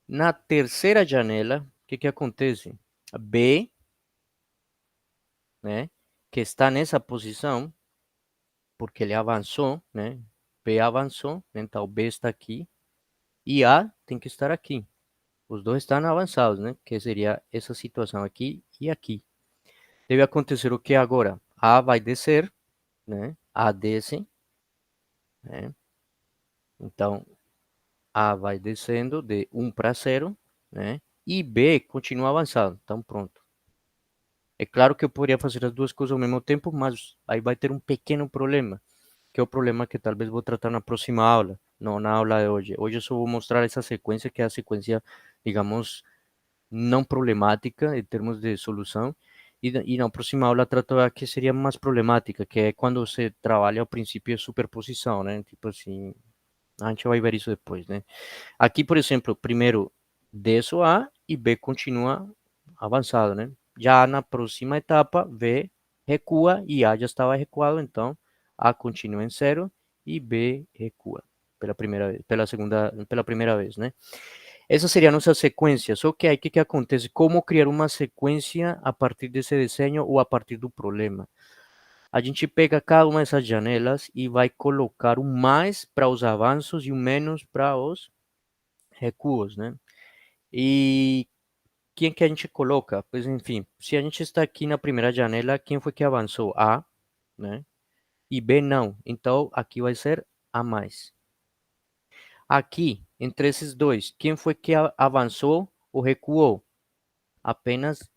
Na terceira janela, o que acontece? B, né, que está nessa posição, porque ele avançou, né? B avançou, então B está aqui e A tem que estar aqui. Os dois estão avançados, né? Que seria essa situação aqui e aqui. Deve acontecer o que agora? A vai descer, né? A desce, né? Então, A vai descendo de 1 para 0, né? E B continua avançando. Então, pronto. É claro que eu poderia fazer as duas coisas ao mesmo tempo, mas aí vai ter um pequeno problema, que é o problema que talvez vou tratar na próxima aula, não na aula de hoje. Hoje eu só vou mostrar essa sequência, que é a sequência, digamos, não problemática em termos de solução, e na próxima aula trato a que seria mais problemática, que é quando você trabalha o princípio de superposição, né? Tipo assim, a gente vai ver isso depois, né? Aqui, por exemplo, primeiro desço A e B continua avançado, né? Já na próxima etapa, B recua e A já estava recuado, então A continua em 0 e B recua pela primeira vez, pela primeira vez, né? Essa seria a nossa sequência, só que aí o que acontece? Como criar uma sequência a partir desse desenho ou a partir do problema? A gente pega cada uma dessas janelas e vai colocar um mais para os avanços e um menos para os recuos, né? E quem que a gente coloca? Pois enfim, se a gente está aqui na primeira janela, quem foi que avançou? A, né? E B não. Então aqui vai ser A mais. Aqui, entre esses dois, quem foi que avançou ou recuou? Apenas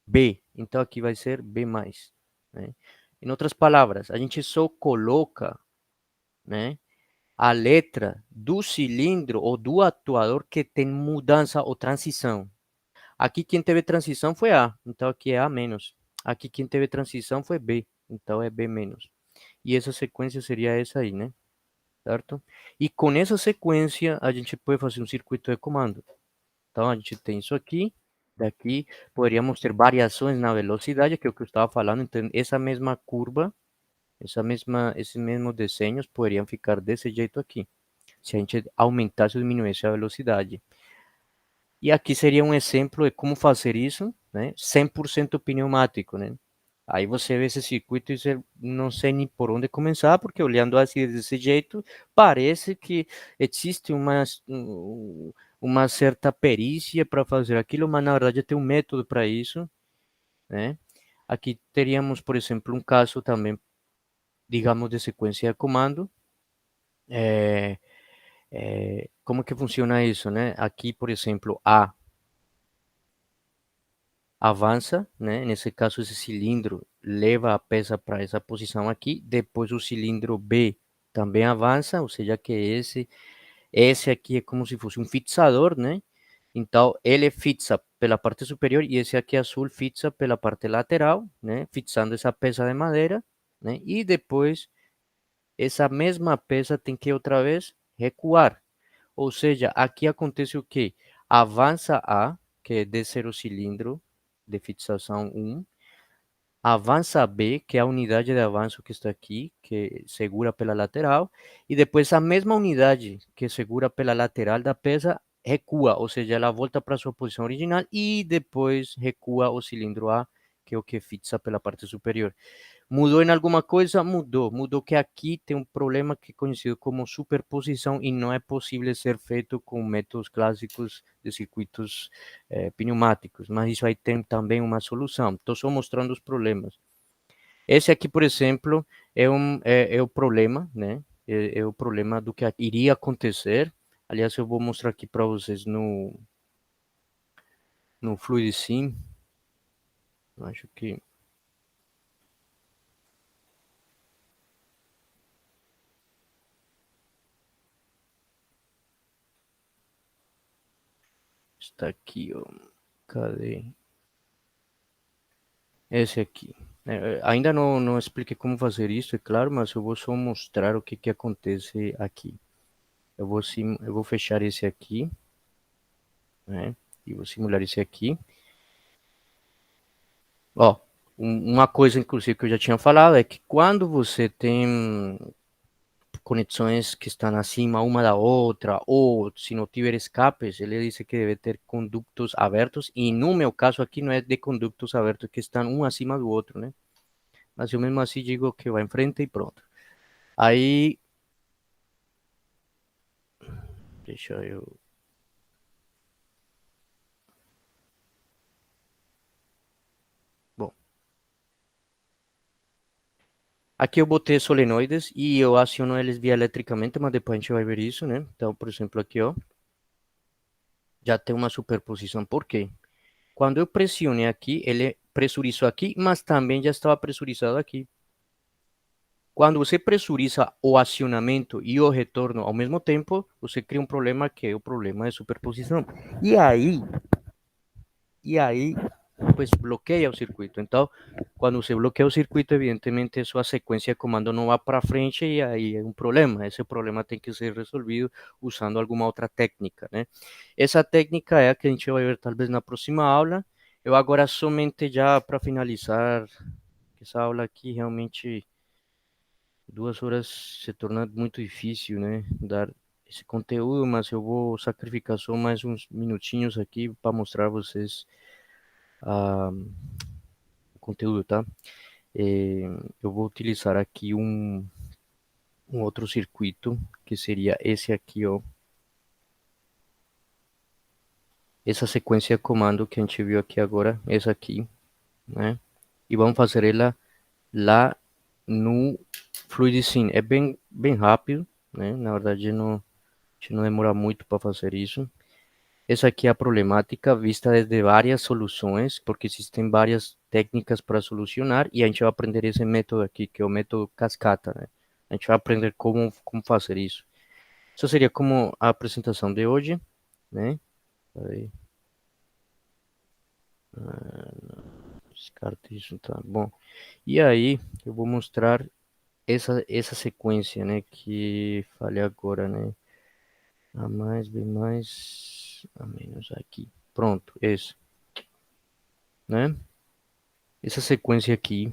B. Então aqui vai ser B mais, né? Em outras palavras, a gente só coloca, né, a letra do cilindro ou do atuador que tem mudança ou transição. Aqui quem teve transição foi A, então aqui é A menos. Aqui quem teve transição foi B, então é B menos. e essa sequência seria essa aí, né? Certo? E com essa sequência, a gente pode fazer um circuito de comando. Então, a gente tem isso aqui, daqui poderíamos ter variações na velocidade, que é o que eu estava falando. Então, essa mesma curva, esses mesmos desenhos poderiam ficar desse jeito aqui, se a gente aumentasse ou diminuísse a velocidade. E aqui seria um exemplo de como fazer isso, né? 100% pneumático, né? Aí você vê esse circuito e você não sei nem por onde começar, porque olhando assim desse jeito, parece que existe uma certa perícia para fazer aquilo, mas na verdade tem um método para isso, né? Aqui teríamos, por exemplo, um caso também, digamos, de sequência de comando. Como que funciona isso, né? Aqui, por exemplo, A avança, né? Nesse caso, esse cilindro leva a peça para essa posição aqui. Depois, o cilindro B também avança, ou seja, que esse aqui é como se fosse um fixador, né? Então, ele fixa pela parte superior e esse aqui azul fixa pela parte lateral, né? Fixando essa peça de madeira, né? E depois, essa mesma peça tem que outra vez recuar. Ou seja, aqui acontece o quê? Avança A, que é descer o cilindro de fixação 1, avança B, que é a unidade de avanço que está aqui, que segura pela lateral, e depois a mesma unidade que segura pela lateral da peça recua, ou seja, ela volta para sua posição original e depois recua o cilindro A, que é o que fixa pela parte superior. Mudou em alguma coisa? Mudou. Mudou que aqui tem um problema que é conhecido como superposição e não é possível ser feito com métodos clássicos de circuitos pneumáticos, mas isso aí tem também uma solução. Estou só mostrando os problemas. Esse aqui, por exemplo, é o problema, né? É o problema do que iria acontecer. Aliás, eu vou mostrar aqui para vocês no Fluid Sim. Acho que está aqui, ó. Cadê? Esse aqui. Ainda não expliquei como fazer isso, é claro, mas eu vou só mostrar o que que acontece aqui. Eu vou fechar esse aqui, né? E vou simular esse aqui. Ó, uma coisa, inclusive, que eu já tinha falado é que quando você tem conexões que estão acima uma da outra, ou se não tiver escapes, ele diz que deve ter conductos abertos, e no meu caso aqui não é de conductos abertos que estão um acima do outro, né? Mas eu mesmo assim digo que vai em frente e pronto. Aí, deixa eu. Bom, aqui eu botei solenoides e eu aciono eles via eletricamente, mas depois a gente vai ver isso, né? Então, por exemplo, aqui, ó, já tem uma superposição. Por quê? Quando eu pressionei aqui, ele pressurizou aqui, mas também já estava pressurizado aqui. Quando você pressuriza o acionamento e o retorno ao mesmo tempo, você cria um problema que é o problema de superposição. E aí, pues bloqueia o circuito. Então, quando você bloqueia o circuito, evidentemente, sua sequência de comando não vai para frente e aí é um problema. Esse problema tem que ser resolvido usando alguma outra técnica, né? Essa técnica é a que a gente vai ver talvez na próxima aula. Eu agora somente já para finalizar essa aula aqui, realmente 2 horas se torna muito difícil, né? Dar esse conteúdo, mas eu vou sacrificar só mais uns minutinhos aqui para mostrar a vocês a o conteúdo, tá? Eu vou utilizar aqui um outro circuito, que seria esse aqui, ó. Essa sequência de comando que a gente viu aqui agora, essa aqui, né? E vamos fazer ela lá no FluidSym. É bem rápido, né? Na verdade, não, a gente não demora muito para fazer isso. Essa aqui é a problemática vista desde várias soluções, porque existem várias técnicas para solucionar, e a gente vai aprender esse método aqui, que é o método cascata, né? A gente vai aprender como fazer isso. Isso seria como a apresentação de hoje, né? Aí, descarte isso, tá bom. E aí, eu vou mostrar essa sequência, né, que falei agora, né? A mais, B mais, A menos aqui. Pronto, isso, né? Essa sequência aqui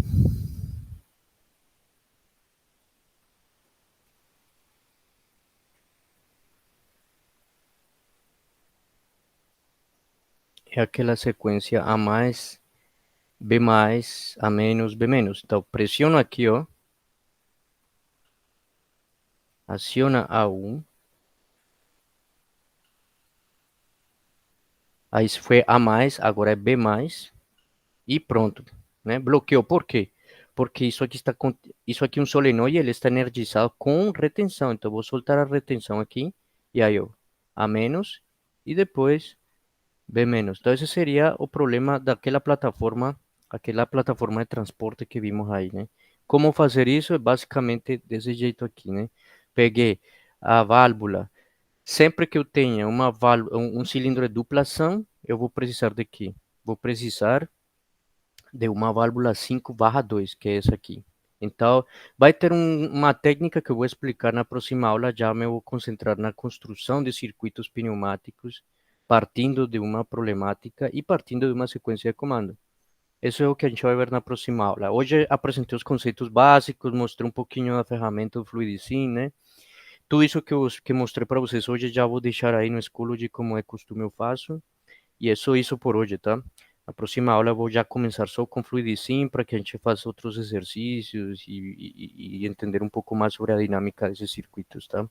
é aquela sequência A mais, B mais, A menos, B menos. Então, pressiono aqui, ó. Aciona A1. Aí se foi A mais, agora é B mais. E pronto, né? Bloqueou. Por quê? Porque isso aqui é um solenoide, ele está energizado com retenção. Então, vou soltar a retenção aqui. E aí, ó, A menos. E depois B menos. Então, esse seria o problema daquela plataforma de transporte que vimos aí, né? Como fazer isso? É basicamente desse jeito aqui, né? Peguei a válvula. Sempre que eu tenha um cilindro de duplação, eu vou precisar de quê? Vou precisar de uma válvula 5/2, que é essa aqui. Então, vai ter uma técnica que eu vou explicar na próxima aula. Já me vou concentrar na construção de circuitos pneumáticos, partindo de uma problemática e partindo de uma sequência de comando. Isso é o que a gente vai ver na próxima aula. Hoje apresentei os conceitos básicos, mostrei um pouquinho da ferramenta do FluidSym, né? Tudo isso que mostrei para vocês hoje já vou deixar aí no Schoology, como é costume eu faço. E é só isso por hoje, tá? Na próxima aula eu vou já começar só com FluidSym para que a gente faça outros exercícios e entender um pouco mais sobre a dinâmica desses circuitos, tá?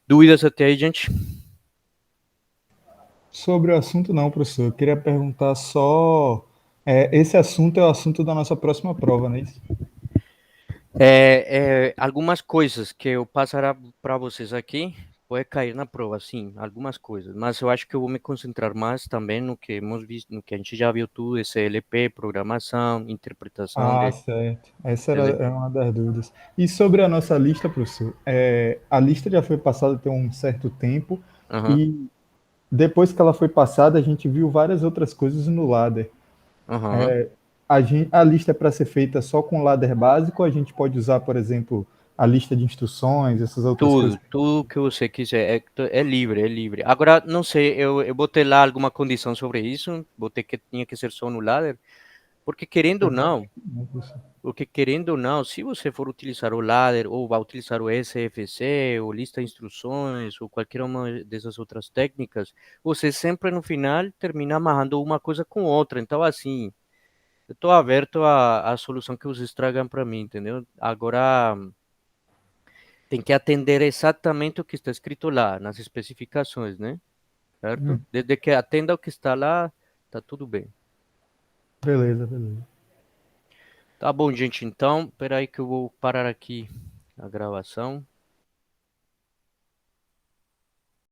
Dúvidas até aí, gente? Sobre o assunto, não, professor. Eu queria perguntar só. Esse assunto é o assunto da nossa próxima prova, não é isso? Algumas coisas que eu passará para vocês aqui vai cair na prova, sim, algumas coisas, mas eu acho que eu vou me concentrar mais também no que hemos visto, no que a gente já viu tudo, CLP, programação, interpretação Ah, de certo. Essa CLP. é uma das dúvidas. E sobre a nossa lista, professor, a lista já foi passada tem um certo tempo Aham, e depois que ela foi passada, a gente viu várias outras coisas no ladder. aham. A lista é para ser feita só com ladder básico, ou a gente pode usar, por exemplo, a lista de instruções, essas outras coisas. Tudo que você quiser, é livre, é livre. Agora, não sei, eu botei lá alguma condição sobre isso, botei que tinha que ser só no ladder, porque querendo ou não, Não, professor. Porque querendo ou não, se você for utilizar o ladder ou vai utilizar o SFC ou lista de instruções ou qualquer uma dessas outras técnicas, você sempre no final termina amarrando uma coisa com outra. Então, assim, eu estou aberto à solução que vocês tragam para mim, entendeu? Agora, tem que atender exatamente o que está escrito lá, nas especificações, né? Certo? Desde que atenda o que está lá, tá tudo bem. Beleza, beleza. Tá bom, gente. Então, espera aí que eu vou parar aqui a gravação.